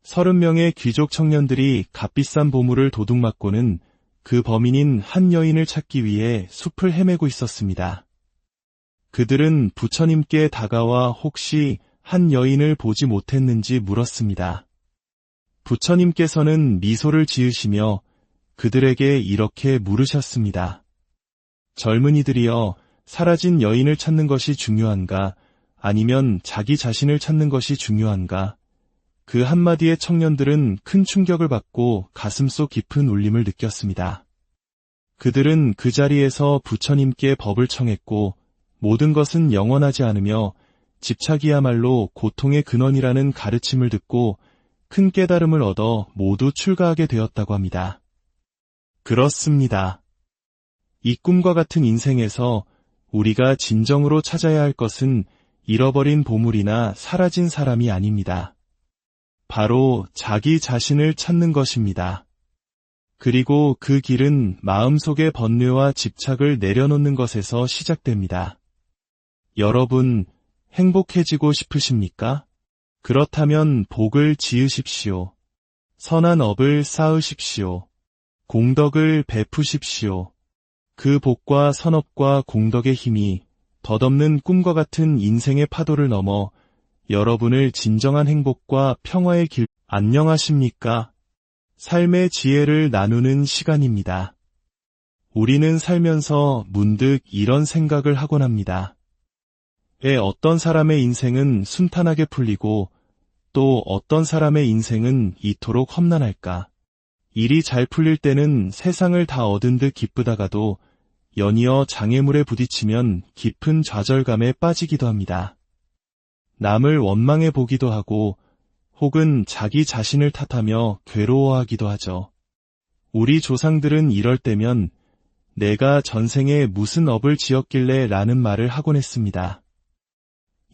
30명의 귀족 청년들이 값비싼 보물을 도둑맞고는 그 범인인 한 여인을 찾기 위해 숲을 헤매고 있었습니다. 그들은 부처님께 다가와 혹시 한 여인을 보지 못했는지 물었습니다. 부처님께서는 미소를 지으시며 그들에게 이렇게 물으셨습니다. 젊은이들이여, 사라진 여인을 찾는 것이 중요한가, 아니면 자기 자신을 찾는 것이 중요한가? 그 한마디에 청년들은 큰 충격을 받고 가슴속 깊은 울림을 느꼈습니다. 그들은 그 자리에서 부처님께 법을 청했고 모든 것은 영원하지 않으며 집착이야말로 고통의 근원이라는 가르침을 듣고 큰 깨달음을 얻어 모두 출가하게 되었다고 합니다. 그렇습니다. 이 꿈과 같은 인생에서 우리가 진정으로 찾아야 할 것은 잃어버린 보물이나 사라진 사람이 아닙니다. 바로 자기 자신을 찾는 것입니다. 그리고 그 길은 마음속의 번뇌와 집착을 내려놓는 것에서 시작됩니다. 여러분, 행복해지고 싶으십니까? 그렇다면 복을 지으십시오. 선한 업을 쌓으십시오. 공덕을 베푸십시오. 그 복과 선업과 공덕의 힘이 덧없는 꿈과 같은 인생의 파도를 넘어 여러분을 진정한 행복과 평화의 길, 안녕하십니까? 삶의 지혜를 나누는 시간입니다. 우리는 살면서 문득 이런 생각을 하곤 합니다. 어떤 사람의 인생은 순탄하게 풀리고 또 어떤 사람의 인생은 이토록 험난할까? 일이 잘 풀릴 때는 세상을 다 얻은 듯 기쁘다가도 연이어 장애물에 부딪히면 깊은 좌절감에 빠지기도 합니다. 남을 원망해 보기도 하고 혹은 자기 자신을 탓하며 괴로워하기도 하죠. 우리 조상들은 이럴 때면 내가 전생에 무슨 업을 지었길래 라는 말을 하곤 했습니다.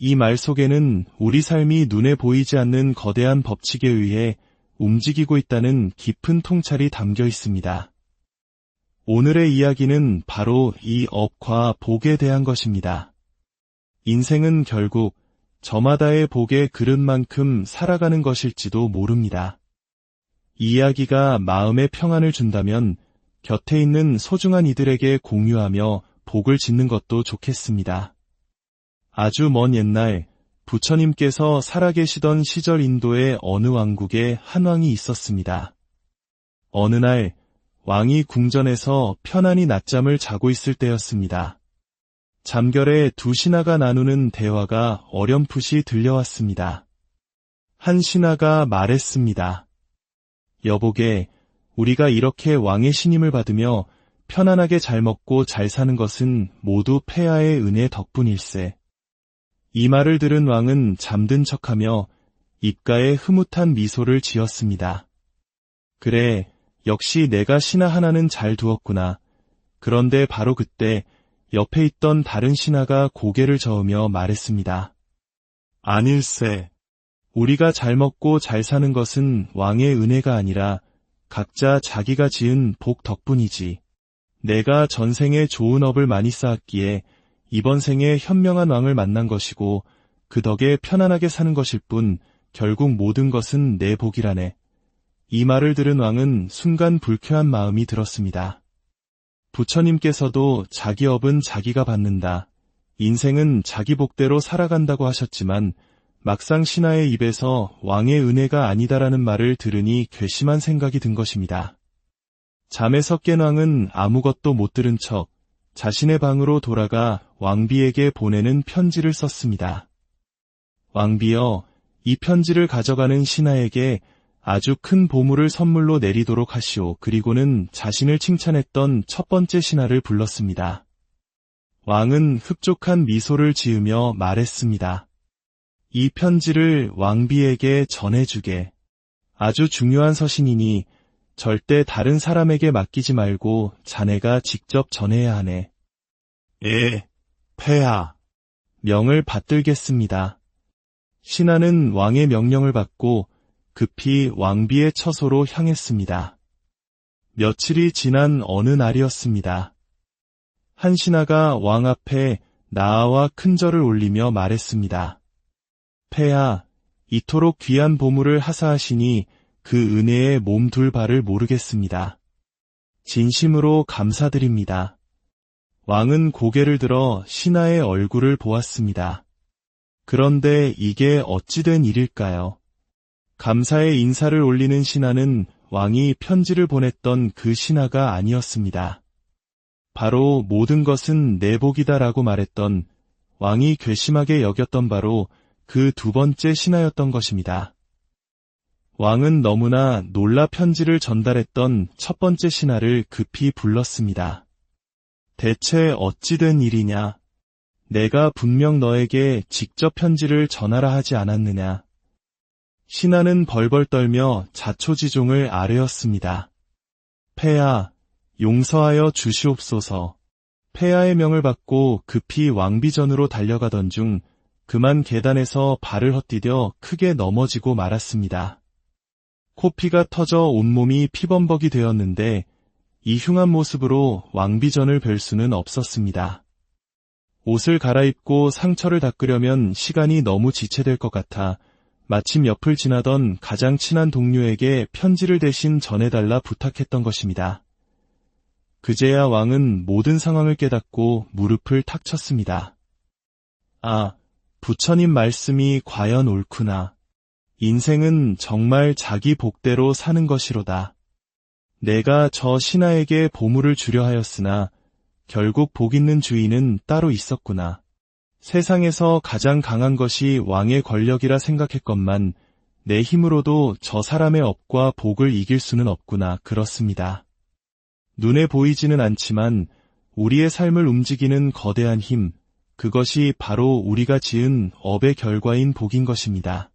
이 말 속에는 우리 삶이 눈에 보이지 않는 거대한 법칙에 의해 움직이고 있다는 깊은 통찰이 담겨 있습니다. 오늘의 이야기는 바로 이 업과 복에 대한 것입니다. 인생은 결국 저마다의 복의 그릇만큼 살아가는 것일지도 모릅니다. 이 이야기가 마음의 평안을 준다면 곁에 있는 소중한 이들에게 공유하며 복을 짓는 것도 좋겠습니다. 아주 먼 옛날 부처님께서 살아계시던 시절 인도의 어느 왕국에 한 왕이 있었습니다. 어느 날 왕이 궁전에서 편안히 낮잠을 자고 있을 때였습니다. 잠결에 두 신하가 나누는 대화가 어렴풋이 들려왔습니다. 한 신하가 말했습니다. 여보게, 우리가 이렇게 왕의 신임을 받으며 편안하게 잘 먹고 잘 사는 것은 모두 폐하의 은혜 덕분일세. 이 말을 들은 왕은 잠든 척하며 입가에 흐뭇한 미소를 지었습니다. 그래, 역시 내가 신하 하나는 잘 두었구나. 그런데 바로 그때 옆에 있던 다른 신하가 고개를 저으며 말했습니다. 아닐세. 우리가 잘 먹고 잘 사는 것은 왕의 은혜가 아니라 각자 자기가 지은 복 덕분이지. 내가 전생에 좋은 업을 많이 쌓았기에 이번 생에 현명한 왕을 만난 것이고 그 덕에 편안하게 사는 것일 뿐 결국 모든 것은 내 복이라네. 이 말을 들은 왕은 순간 불쾌한 마음이 들었습니다. 부처님께서도 자기 업은 자기가 받는다. 인생은 자기 복대로 살아간다고 하셨지만 막상 신하의 입에서 왕의 은혜가 아니다라는 말을 들으니 괘씸한 생각이 든 것입니다. 잠에서 깬 왕은 아무것도 못 들은 척 자신의 방으로 돌아가 왕비에게 보내는 편지를 썼습니다. 왕비여, 이 편지를 가져가는 신하에게 아주 큰 보물을 선물로 내리도록 하시오. 그리고는 자신을 칭찬했던 첫 번째 신하를 불렀습니다. 왕은 흡족한 미소를 지으며 말했습니다. 이 편지를 왕비에게 전해주게. 아주 중요한 서신이니 절대 다른 사람에게 맡기지 말고 자네가 직접 전해야 하네. 예, 폐하. 명을 받들겠습니다. 신하는 왕의 명령을 받고 급히 왕비의 처소로 향했습니다. 며칠이 지난 어느 날이었습니다. 한 신하가 왕 앞에 나아와 큰 절을 올리며 말했습니다. 폐하, 이토록 귀한 보물을 하사하시니 그 은혜에 몸둘 바를 모르겠습니다. 진심으로 감사드립니다. 왕은 고개를 들어 신하의 얼굴을 보았습니다. 그런데 이게 어찌된 일일까요? 감사의 인사를 올리는 신하는 왕이 편지를 보냈던 그 신하가 아니었습니다. 바로 모든 것은 내 복이다라고 말했던 왕이 괘씸하게 여겼던 바로 그 두 번째 신하였던 것입니다. 왕은 너무나 놀라 편지를 전달했던 첫 번째 신하를 급히 불렀습니다. 대체 어찌된 일이냐? 내가 분명 너에게 직접 편지를 전하라 하지 않았느냐? 신하는 벌벌 떨며 자초지종을 아뢰었습니다. 폐하, 용서하여 주시옵소서. 폐하의 명을 받고 급히 왕비전으로 달려가던 중 그만 계단에서 발을 헛디뎌 크게 넘어지고 말았습니다. 코피가 터져 온몸이 피범벅이 되었는데 이 흉한 모습으로 왕비전을 뵐 수는 없었습니다. 옷을 갈아입고 상처를 닦으려면 시간이 너무 지체될 것 같아 마침 옆을 지나던 가장 친한 동료에게 편지를 대신 전해달라 부탁했던 것입니다. 그제야 왕은 모든 상황을 깨닫고 무릎을 탁 쳤습니다. 아, 부처님 말씀이 과연 옳구나. 인생은 정말 자기 복대로 사는 것이로다. 내가 저 신하에게 보물을 주려 하였으나 결국 복 있는 주인은 따로 있었구나. 세상에서 가장 강한 것이 왕의 권력이라 생각했건만 내 힘으로도 저 사람의 업과 복을 이길 수는 없구나. 그렇습니다. 눈에 보이지는 않지만 우리의 삶을 움직이는 거대한 힘, 그것이 바로 우리가 지은 업의 결과인 복인 것입니다.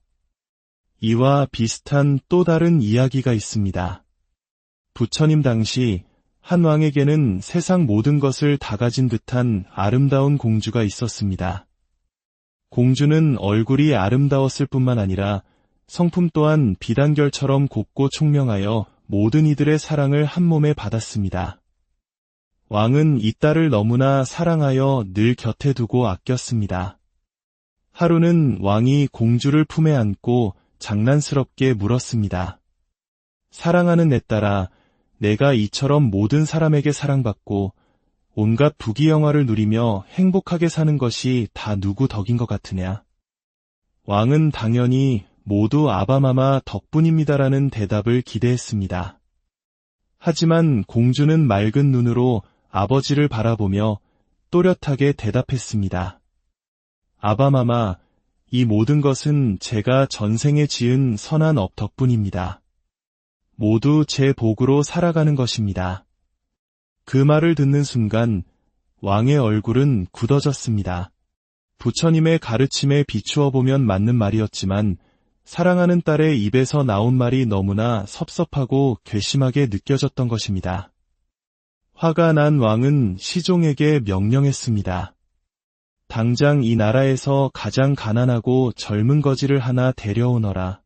이와 비슷한 또 다른 이야기가 있습니다. 부처님 당시 한 왕에게는 세상 모든 것을 다 가진 듯한 아름다운 공주가 있었습니다. 공주는 얼굴이 아름다웠을 뿐만 아니라 성품 또한 비단결처럼 곱고 총명하여 모든 이들의 사랑을 한 몸에 받았습니다. 왕은 이 딸을 너무나 사랑하여 늘 곁에 두고 아꼈습니다. 하루는 왕이 공주를 품에 안고 장난스럽게 물었습니다. 사랑하는 내 딸아, 내가 이처럼 모든 사람에게 사랑받고 온갖 부귀영화를 누리며 행복하게 사는 것이 다 누구 덕인 것 같으냐? 왕은 당연히 모두 아바마마 덕분입니다라는 대답을 기대했습니다. 하지만 공주는 맑은 눈으로 아버지를 바라보며 또렷하게 대답했습니다. 아바마마, 이 모든 것은 제가 전생에 지은 선한 업 덕분입니다. 모두 제 복으로 살아가는 것입니다. 그 말을 듣는 순간 왕의 얼굴은 굳어졌습니다. 부처님의 가르침에 비추어 보면 맞는 말이었지만 사랑하는 딸의 입에서 나온 말이 너무나 섭섭하고 괘씸하게 느껴졌던 것입니다. 화가 난 왕은 시종에게 명령했습니다. 당장 이 나라에서 가장 가난하고 젊은 거지를 하나 데려오너라.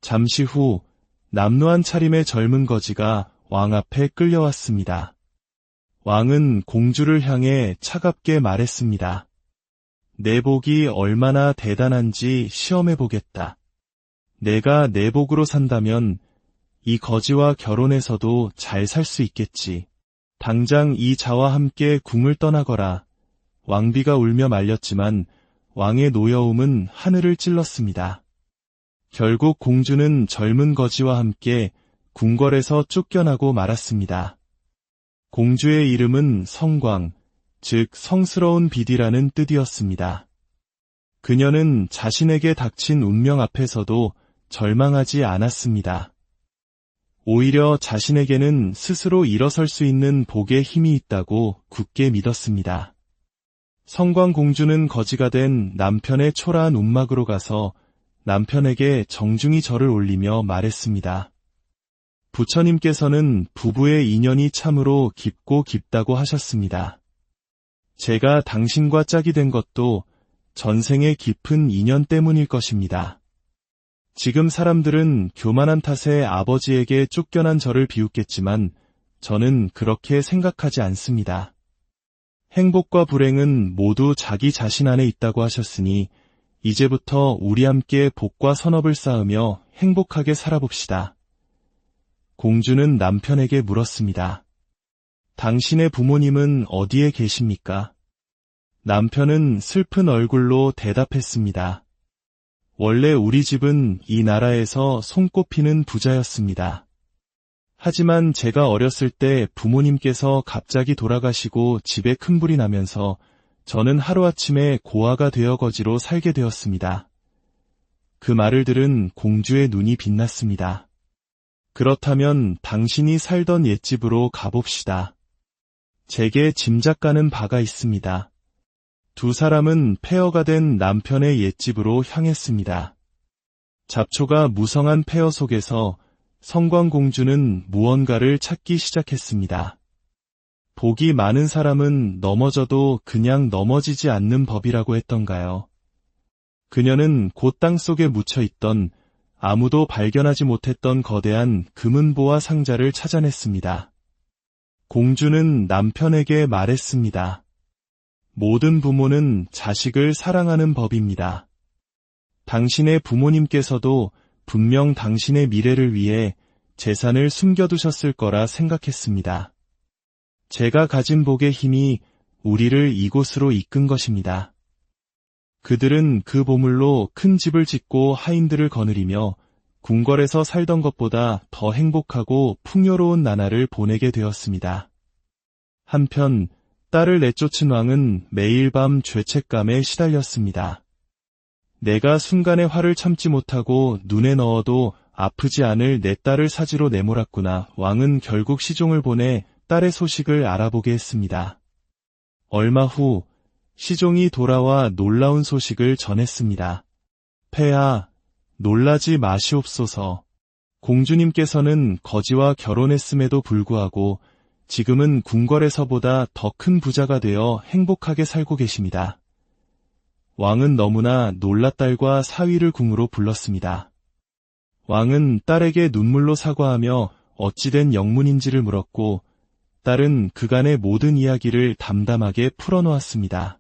잠시 후 남루한 차림의 젊은 거지가 왕 앞에 끌려왔습니다. 왕은 공주를 향해 차갑게 말했습니다. 내 복이 얼마나 대단한지 시험해보겠다. 내가 내 복으로 산다면 이 거지와 결혼해서도 잘 살 수 있겠지. 당장 이 자와 함께 궁을 떠나거라. 왕비가 울며 말렸지만 왕의 노여움은 하늘을 찔렀습니다. 결국 공주는 젊은 거지와 함께 궁궐에서 쫓겨나고 말았습니다. 공주의 이름은 성광, 즉 성스러운 빛이라는 뜻이었습니다. 그녀는 자신에게 닥친 운명 앞에서도 절망하지 않았습니다. 오히려 자신에게는 스스로 일어설 수 있는 복의 힘이 있다고 굳게 믿었습니다. 성광공주는 거지가 된 남편의 초라한 움막으로 가서 남편에게 정중히 절을 올리며 말했습니다. 부처님께서는 부부의 인연이 참으로 깊고 깊다고 하셨습니다. 제가 당신과 짝이 된 것도 전생의 깊은 인연 때문일 것입니다. 지금 사람들은 교만한 탓에 아버지에게 쫓겨난 저를 비웃겠지만 저는 그렇게 생각하지 않습니다. 행복과 불행은 모두 자기 자신 안에 있다고 하셨으니 이제부터 우리 함께 복과 선업을 쌓으며 행복하게 살아봅시다. 공주는 남편에게 물었습니다. 당신의 부모님은 어디에 계십니까? 남편은 슬픈 얼굴로 대답했습니다. 원래 우리 집은 이 나라에서 손꼽히는 부자였습니다. 하지만 제가 어렸을 때 부모님께서 갑자기 돌아가시고 집에 큰 불이 나면서 저는 하루아침에 고아가 되어 거지로 살게 되었습니다. 그 말을 들은 공주의 눈이 빛났습니다. 그렇다면 당신이 살던 옛집으로 가봅시다. 제게 짐작가는 바가 있습니다. 두 사람은 폐허가 된 남편의 옛집으로 향했습니다. 잡초가 무성한 폐허 속에서 성광공주는 무언가를 찾기 시작했습니다. 복이 많은 사람은 넘어져도 그냥 넘어지지 않는 법이라고 했던가요? 그녀는 곧 땅속에 묻혀있던 아무도 발견하지 못했던 거대한 금은보화 상자를 찾아냈습니다. 공주는 남편에게 말했습니다. 모든 부모는 자식을 사랑하는 법입니다. 당신의 부모님께서도 분명 당신의 미래를 위해 재산을 숨겨두셨을 거라 생각했습니다. 제가 가진 복의 힘이 우리를 이곳으로 이끈 것입니다. 그들은 그 보물로 큰 집을 짓고 하인들을 거느리며 궁궐에서 살던 것보다 더 행복하고 풍요로운 나날을 보내게 되었습니다. 한편 딸을 내쫓은 왕은 매일 밤 죄책감에 시달렸습니다. 내가 순간의 화를 참지 못하고 눈에 넣어도 아프지 않을 내 딸을 사지로 내몰았구나. 왕은 결국 시종을 보내 딸의 소식을 알아보게 했습니다. 얼마 후 시종이 돌아와 놀라운 소식을 전했습니다. 폐하, 놀라지 마시옵소서. 공주님께서는 거지와 결혼했음에도 불구하고 지금은 궁궐에서보다 더 큰 부자가 되어 행복하게 살고 계십니다. 왕은 너무나 놀라 딸과 사위를 궁으로 불렀습니다. 왕은 딸에게 눈물로 사과하며 어찌된 영문인지를 물었고 딸은 그간의 모든 이야기를 담담하게 풀어놓았습니다.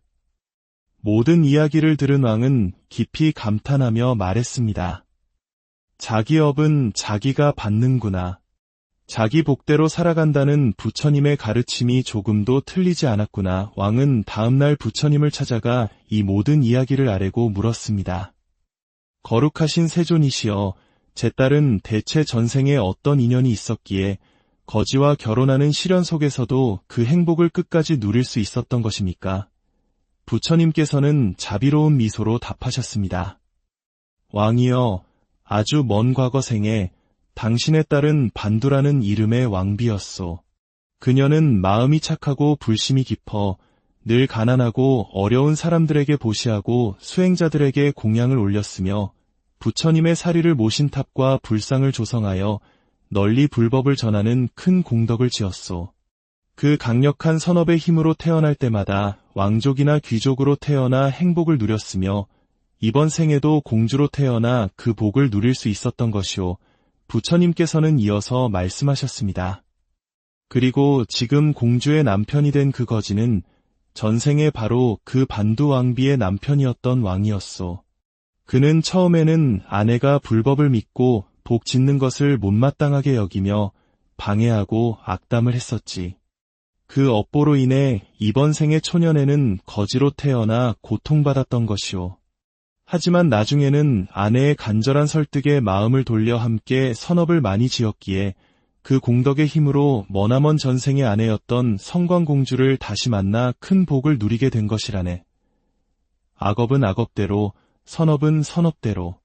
모든 이야기를 들은 왕은 깊이 감탄하며 말했습니다. 자기 업은 자기가 받는구나. 자기 복대로 살아간다는 부처님의 가르침이 조금도 틀리지 않았구나. 왕은 다음날 부처님을 찾아가 이 모든 이야기를 아뢰고 물었습니다. 거룩하신 세존이시여, 제 딸은 대체 전생에 어떤 인연이 있었기에 거지와 결혼하는 시련 속에서도 그 행복을 끝까지 누릴 수 있었던 것입니까? 부처님께서는 자비로운 미소로 답하셨습니다. 왕이여, 아주 먼 과거 생에 당신의 딸은 반두라는 이름의 왕비였소. 그녀는 마음이 착하고 불심이 깊어 늘 가난하고 어려운 사람들에게 보시하고 수행자들에게 공양을 올렸으며 부처님의 사리를 모신 탑과 불상을 조성하여 널리 불법을 전하는 큰 공덕을 지었소. 그 강력한 선업의 힘으로 태어날 때마다 왕족이나 귀족으로 태어나 행복을 누렸으며 이번 생에도 공주로 태어나 그 복을 누릴 수 있었던 것이오. 부처님께서는 이어서 말씀하셨습니다. 그리고 지금 공주의 남편이 된 그 거지는 전생에 바로 그 반두 왕비의 남편이었던 왕이었소. 그는 처음에는 아내가 불법을 믿고 복 짓는 것을 못마땅하게 여기며 방해하고 악담을 했었지. 그 업보로 인해 이번 생의 초년에는 거지로 태어나 고통받았던 것이오. 하지만 나중에는 아내의 간절한 설득에 마음을 돌려 함께 선업을 많이 지었기에 그 공덕의 힘으로 머나먼 전생의 아내였던 성광공주를 다시 만나 큰 복을 누리게 된 것이라네. 악업은 악업대로, 선업은 선업대로.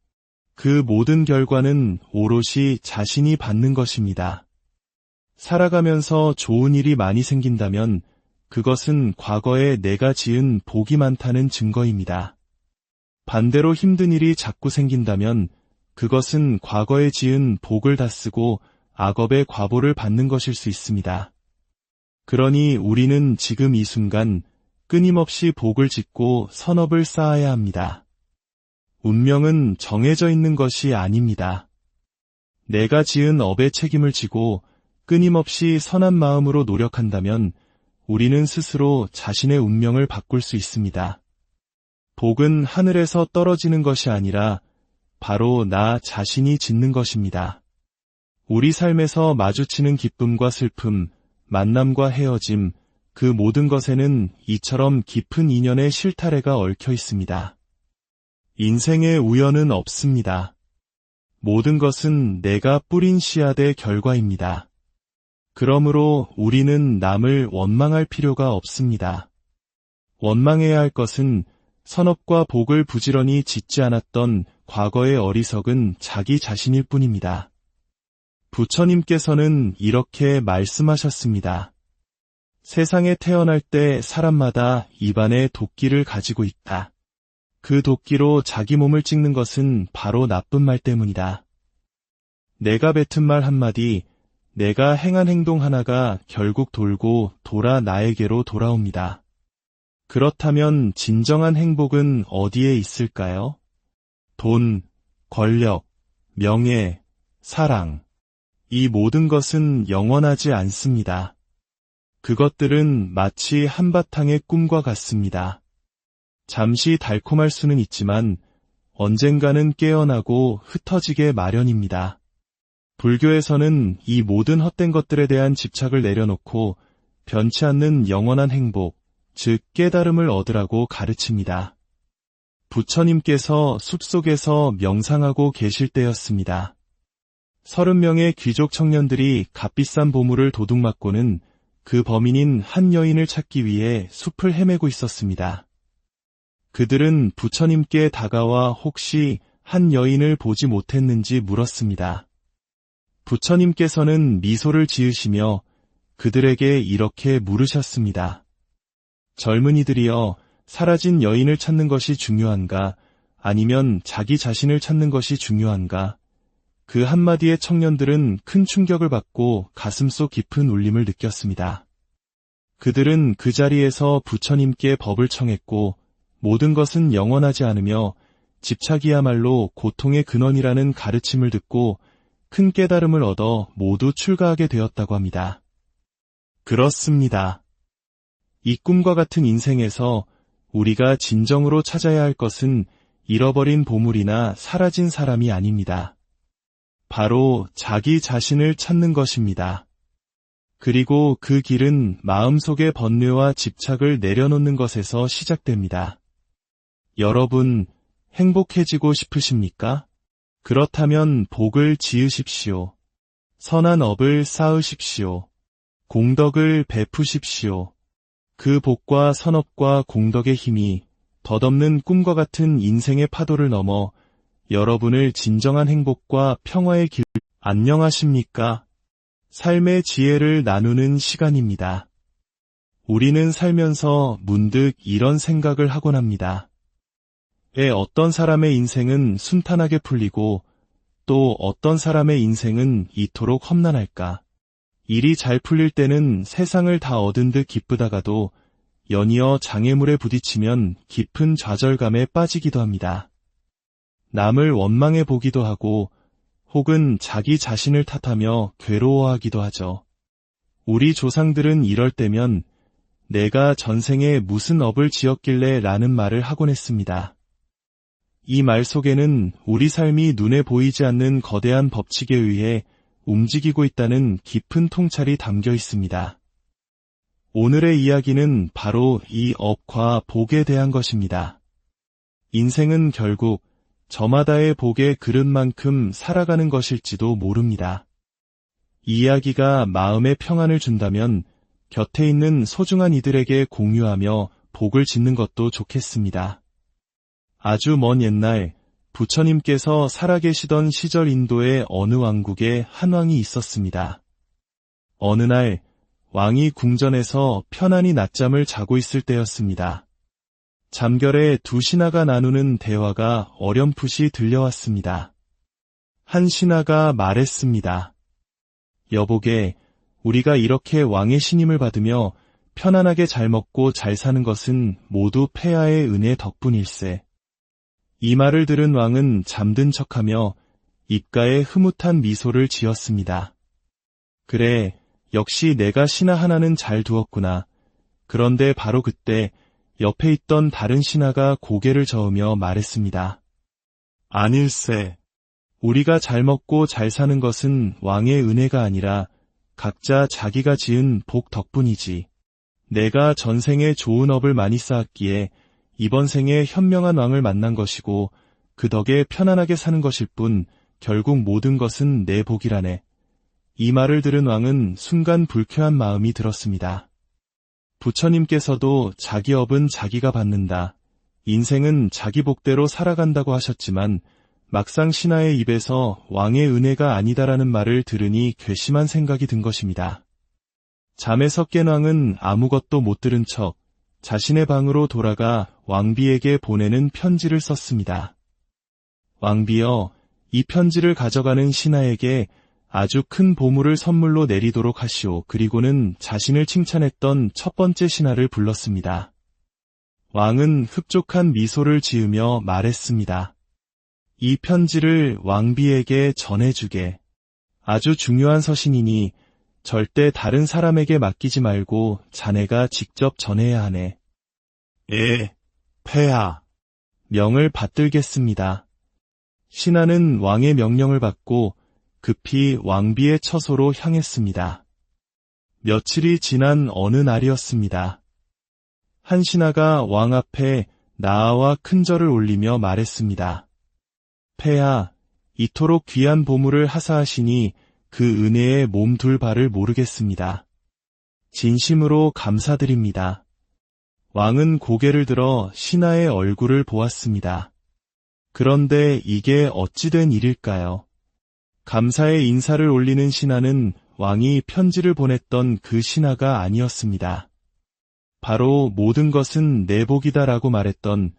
그 모든 결과는 오롯이 자신이 받는 것입니다. 살아가면서 좋은 일이 많이 생긴다면 그것은 과거에 내가 지은 복이 많다는 증거입니다. 반대로 힘든 일이 자꾸 생긴다면 그것은 과거에 지은 복을 다 쓰고 악업의 과보를 받는 것일 수 있습니다. 그러니 우리는 지금 이 순간 끊임없이 복을 짓고 선업을 쌓아야 합니다. 운명은 정해져 있는 것이 아닙니다. 내가 지은 업의 책임을 지고 끊임없이 선한 마음으로 노력한다면 우리는 스스로 자신의 운명을 바꿀 수 있습니다. 복은 하늘에서 떨어지는 것이 아니라 바로 나 자신이 짓는 것입니다. 우리 삶에서 마주치는 기쁨과 슬픔, 만남과 헤어짐, 그 모든 것에는 이처럼 깊은 인연의 실타래가 얽혀 있습니다. 인생에 우연은 없습니다. 모든 것은 내가 뿌린 씨앗의 결과입니다. 그러므로 우리는 남을 원망할 필요가 없습니다. 원망해야 할 것은 선업과 복을 부지런히 짓지 않았던 과거의 어리석은 자기 자신일 뿐입니다. 부처님께서는 이렇게 말씀하셨습니다. 세상에 태어날 때 사람마다 입안에 도끼를 가지고 있다. 그 도끼로 자기 몸을 찍는 것은 바로 나쁜 말 때문이다. 내가 뱉은 말 한마디, 내가 행한 행동 하나가 결국 돌고 돌아 나에게로 돌아옵니다. 그렇다면 진정한 행복은 어디에 있을까요? 돈, 권력, 명예, 사랑. 이 모든 것은 영원하지 않습니다. 그것들은 마치 한바탕의 꿈과 같습니다. 잠시 달콤할 수는 있지만 언젠가는 깨어나고 흩어지게 마련입니다. 불교에서는 이 모든 헛된 것들에 대한 집착을 내려놓고 변치 않는 영원한 행복, 즉 깨달음을 얻으라고 가르칩니다. 부처님께서 숲속에서 명상하고 계실 때였습니다. 30명의 귀족 청년들이 값비싼 보물을 도둑맞고는 그 범인인 한 여인을 찾기 위해 숲을 헤매고 있었습니다. 그들은 부처님께 다가와 혹시 한 여인을 보지 못했는지 물었습니다. 부처님께서는 미소를 지으시며 그들에게 이렇게 물으셨습니다. 젊은이들이여, 사라진 여인을 찾는 것이 중요한가? 아니면 자기 자신을 찾는 것이 중요한가? 그 한마디에 청년들은 큰 충격을 받고 가슴속 깊은 울림을 느꼈습니다. 그들은 그 자리에서 부처님께 법을 청했고 모든 것은 영원하지 않으며 집착이야말로 고통의 근원이라는 가르침을 듣고 큰 깨달음을 얻어 모두 출가하게 되었다고 합니다. 그렇습니다. 이 꿈과 같은 인생에서 우리가 진정으로 찾아야 할 것은 잃어버린 보물이나 사라진 사람이 아닙니다. 바로 자기 자신을 찾는 것입니다. 그리고 그 길은 마음속의 번뇌와 집착을 내려놓는 것에서 시작됩니다. 여러분, 행복해지고 싶으십니까? 그렇다면 복을 지으십시오. 선한 업을 쌓으십시오. 공덕을 베푸십시오. 그 복과 선업과 공덕의 힘이 덧없는 꿈과 같은 인생의 파도를 넘어 여러분을 진정한 행복과 평화의 길. 안녕하십니까? 삶의 지혜를 나누는 시간입니다. 우리는 살면서 문득 이런 생각을 하곤 합니다. 왜 어떤 사람의 인생은 순탄하게 풀리고 또 어떤 사람의 인생은 이토록 험난할까? 일이 잘 풀릴 때는 세상을 다 얻은 듯 기쁘다가도 연이어 장애물에 부딪히면 깊은 좌절감에 빠지기도 합니다. 남을 원망해 보기도 하고 혹은 자기 자신을 탓하며 괴로워하기도 하죠. 우리 조상들은 이럴 때면 내가 전생에 무슨 업을 지었길래 라는 말을 하곤 했습니다. 이 말 속에는 우리 삶이 눈에 보이지 않는 거대한 법칙에 의해 움직이고 있다는 깊은 통찰이 담겨 있습니다. 오늘의 이야기는 바로 이 업과 복에 대한 것입니다. 인생은 결국 저마다의 복의 그릇만큼 살아가는 것일지도 모릅니다. 이 이야기가 마음의 평안을 준다면 곁에 있는 소중한 이들에게 공유하며 복을 짓는 것도 좋겠습니다. 아주 먼 옛날 부처님께서 살아계시던 시절 인도의 어느 왕국에 한 왕이 있었습니다. 어느 날 왕이 궁전에서 편안히 낮잠을 자고 있을 때였습니다. 잠결에 두 신하가 나누는 대화가 어렴풋이 들려왔습니다. 한 신하가 말했습니다. 여보게, 우리가 이렇게 왕의 신임을 받으며 편안하게 잘 먹고 잘 사는 것은 모두 폐하의 은혜 덕분일세. 이 말을 들은 왕은 잠든 척하며 입가에 흐뭇한 미소를 지었습니다. 그래, 역시 내가 신하 하나는 잘 두었구나. 그런데 바로 그때 옆에 있던 다른 신하가 고개를 저으며 말했습니다. 아닐세. 우리가 잘 먹고 잘 사는 것은 왕의 은혜가 아니라 각자 자기가 지은 복 덕분이지. 내가 전생에 좋은 업을 많이 쌓았기에 이번 생에 현명한 왕을 만난 것이고 그 덕에 편안하게 사는 것일 뿐 결국 모든 것은 내 복이라네. 이 말을 들은 왕은 순간 불쾌한 마음이 들었습니다. 부처님께서도 자기 업은 자기가 받는다. 인생은 자기 복대로 살아간다고 하셨지만 막상 신하의 입에서 왕의 은혜가 아니다라는 말을 들으니 괘씸한 생각이 든 것입니다. 잠에서 깬 왕은 아무것도 못 들은 척 자신의 방으로 돌아가 왕비에게 보내는 편지를 썼습니다. 왕비여, 이 편지를 가져가는 신하에게 아주 큰 보물을 선물로 내리도록 하시오. 그리고는 자신을 칭찬했던 첫 번째 신하를 불렀습니다. 왕은 흡족한 미소를 지으며 말했습니다. 이 편지를 왕비에게 전해주게. 아주 중요한 서신이니 절대 다른 사람에게 맡기지 말고 자네가 직접 전해야 하네. 예, 폐하. 명을 받들겠습니다. 신하는 왕의 명령을 받고 급히 왕비의 처소로 향했습니다. 며칠이 지난 어느 날이었습니다. 한 신하가 왕 앞에 나아와 큰 절을 올리며 말했습니다. 폐하, 이토록 귀한 보물을 하사하시니 그 은혜에 몸둘 바를 모르겠습니다. 진심으로 감사드립니다. 왕은 고개를 들어 신하의 얼굴을 보았습니다. 그런데 이게 어찌된 일일까요? 감사의 인사를 올리는 신하는 왕이 편지를 보냈던 그 신하가 아니었습니다. 바로 모든 것은 내 복이다라고 말했던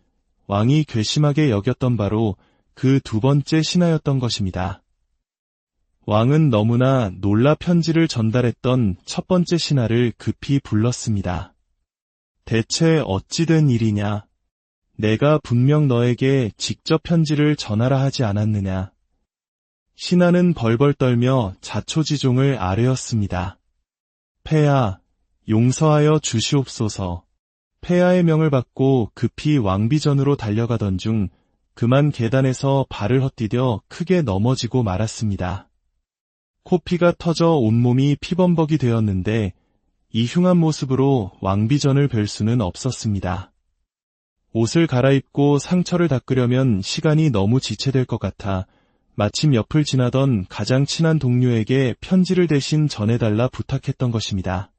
왕이 괘씸하게 여겼던 바로 그 두 번째 신하였던 것입니다. 왕은 너무나 놀라 편지를 전달했던 첫 번째 신하를 급히 불렀습니다. 대체 어찌된 일이냐? 내가 분명 너에게 직접 편지를 전하라 하지 않았느냐? 신하는 벌벌 떨며 자초지종을 아뢰었습니다. 폐하, 용서하여 주시옵소서. 폐하의 명을 받고 급히 왕비전으로 달려가던 중 그만 계단에서 발을 헛디뎌 크게 넘어지고 말았습니다. 코피가 터져 온몸이 피범벅이 되었는데 이 흉한 모습으로 왕비전을 뵐 수는 없었습니다. 옷을 갈아입고 상처를 닦으려면 시간이 너무 지체될 것 같아 마침 옆을 지나던 가장 친한 동료에게 편지를 대신 전해달라 부탁했던 것입니다.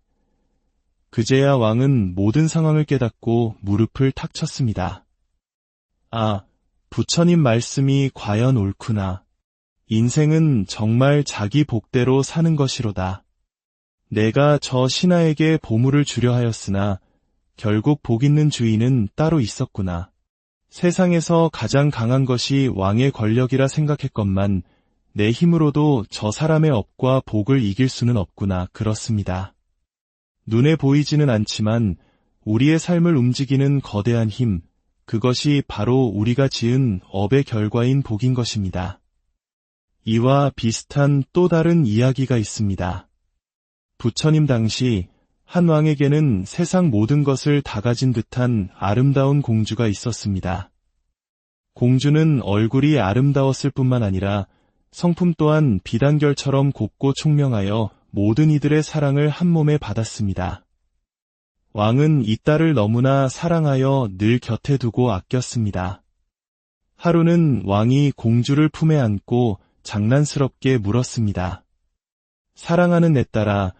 그제야 왕은 모든 상황을 깨닫고 무릎을 탁 쳤습니다. 아, 부처님 말씀이 과연 옳구나. 인생은 정말 자기 복대로 사는 것이로다. 내가 저 신하에게 보물을 주려 하였으나 결국 복 있는 주인은 따로 있었구나. 세상에서 가장 강한 것이 왕의 권력이라 생각했건만 내 힘으로도 저 사람의 업과 복을 이길 수는 없구나, 그렇습니다. 눈에 보이지는 않지만 우리의 삶을 움직이는 거대한 힘, 그것이 바로 우리가 지은 업의 결과인 복인 것입니다. 이와 비슷한 또 다른 이야기가 있습니다. 부처님 당시 한 왕에게는 세상 모든 것을 다 가진 듯한 아름다운 공주가 있었습니다. 공주는 얼굴이 아름다웠을 뿐만 아니라 성품 또한 비단결처럼 곱고 총명하여 모든 이들의 사랑을 한 몸에 받았습니다. 왕은 이 딸을 너무나 사랑하여 늘 곁에 두고 아꼈습니다. 하루는 왕이 공주를 품에 안고 장난스럽게 물었습니다. 사랑하는 내 딸아,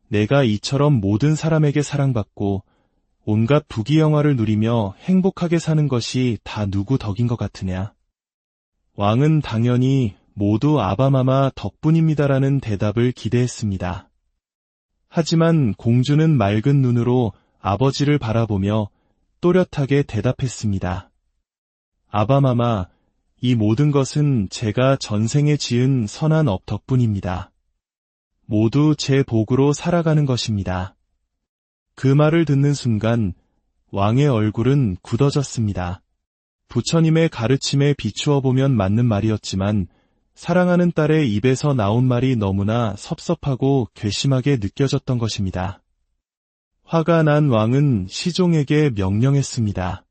내가 이처럼 모든 사람에게 사랑받고 온갖 부귀영화를 누리며 행복하게 사는 것이 다 누구 덕인 것 같으냐? 왕은 당연히 모두 아바마마 덕분입니다라는 대답을 기대했습니다. 하지만 공주는 맑은 눈으로 아버지를 바라보며 또렷하게 대답했습니다. 아바마마, 이 모든 것은 제가 전생에 지은 선한 업 덕분입니다. 모두 제 복으로 살아가는 것입니다. 그 말을 듣는 순간 왕의 얼굴은 굳어졌습니다. 부처님의 가르침에 비추어 보면 맞는 말이었지만 사랑하는 딸의 입에서 나온 말이 너무나 섭섭하고 괘씸하게 느껴졌던 것입니다. 화가 난 왕은 시종에게 명령했습니다.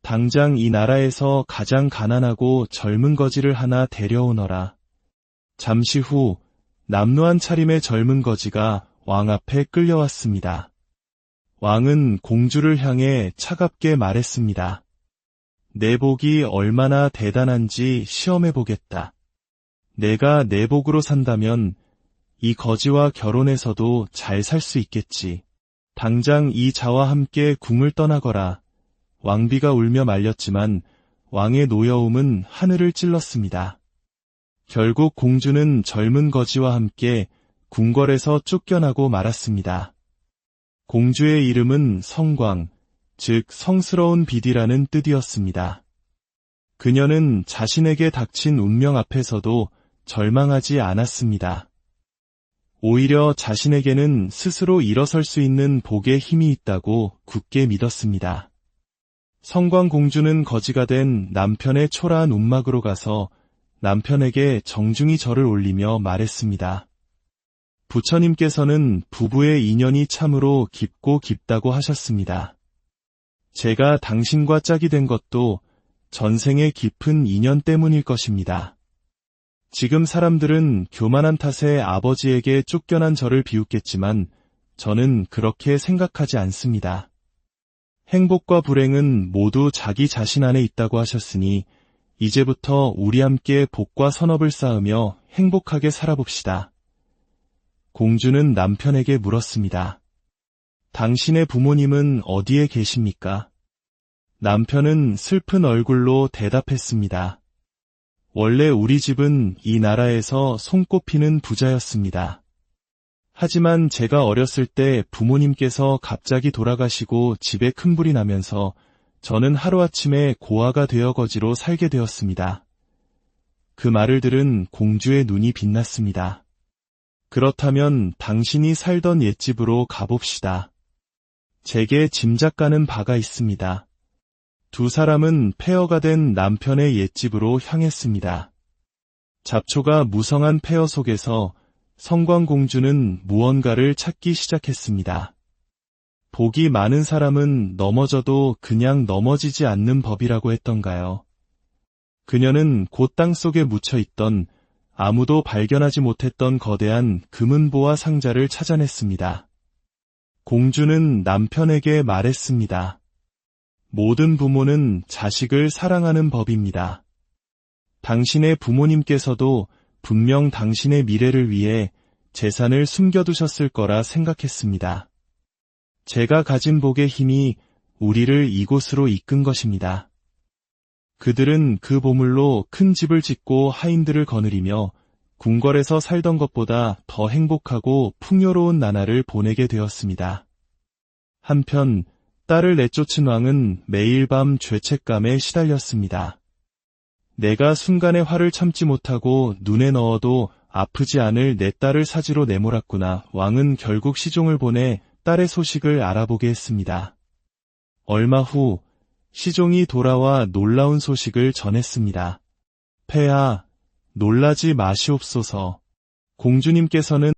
당장 이 나라에서 가장 가난하고 젊은 거지를 하나 데려오너라. 잠시 후 남루한 차림의 젊은 거지가 왕 앞에 끌려왔습니다. 왕은 공주를 향해 차갑게 말했습니다. 내 복이 얼마나 대단한지 시험해보겠다. 내가 내 복으로 산다면 이 거지와 결혼해서도 잘 살 수 있겠지. 당장 이 자와 함께 궁을 떠나거라. 왕비가 울며 말렸지만 왕의 노여움은 하늘을 찔렀습니다. 결국 공주는 젊은 거지와 함께 궁궐에서 쫓겨나고 말았습니다. 공주의 이름은 성광, 즉 성스러운 빛이라는 뜻이었습니다. 그녀는 자신에게 닥친 운명 앞에서도 절망하지 않았습니다. 오히려 자신에게는 스스로 일어설 수 있는 복의 힘이 있다고 굳게 믿었습니다. 성광공주는 거지가 된 남편의 초라한 움막으로 가서 남편에게 정중히 절을 올리며 말했습니다. 부처님께서는 부부의 인연이 참으로 깊고 깊다고 하셨습니다. 제가 당신과 짝이 된 것도 전생의 깊은 인연 때문일 것입니다. 지금 사람들은 교만한 탓에 아버지에게 쫓겨난 저를 비웃겠지만 저는 그렇게 생각하지 않습니다. 행복과 불행은 모두 자기 자신 안에 있다고 하셨으니 이제부터 우리 함께 복과 선업을 쌓으며 행복하게 살아봅시다. 공주는 남편에게 물었습니다. 당신의 부모님은 어디에 계십니까? 남편은 슬픈 얼굴로 대답했습니다. 원래 우리 집은 이 나라에서 손꼽히는 부자였습니다. 하지만 제가 어렸을 때 부모님께서 갑자기 돌아가시고 집에 큰 불이 나면서 저는 하루아침에 고아가 되어 거지로 살게 되었습니다. 그 말을 들은 공주의 눈이 빛났습니다. 그렇다면 당신이 살던 옛집으로 가봅시다. 제게 짐작가는 바가 있습니다. 두 사람은 폐허가 된 남편의 옛집으로 향했습니다. 잡초가 무성한 폐허 속에서 성광공주는 무언가를 찾기 시작했습니다. 복이 많은 사람은 넘어져도 그냥 넘어지지 않는 법이라고 했던가요? 그녀는 곧 땅속에 묻혀있던 아무도 발견하지 못했던 거대한 금은보화 상자를 찾아냈습니다. 공주는 남편에게 말했습니다. 모든 부모는 자식을 사랑하는 법입니다. 당신의 부모님께서도 분명 당신의 미래를 위해 재산을 숨겨두셨을 거라 생각했습니다. 제가 가진 복의 힘이 우리를 이곳으로 이끈 것입니다. 그들은 그 보물로 큰 집을 짓고 하인들을 거느리며 궁궐에서 살던 것보다 더 행복하고 풍요로운 나날을 보내게 되었습니다. 한편 딸을 내쫓은 왕은 매일 밤 죄책감에 시달렸습니다. 내가 순간의 화를 참지 못하고 눈에 넣어도 아프지 않을 내 딸을 사지로 내몰았구나. 왕은 결국 시종을 보내 딸의 소식을 알아보게 했습니다. 얼마 후 시종이 돌아와 놀라운 소식을 전했습니다. 폐하, 놀라지 마시옵소서. 공주님께서는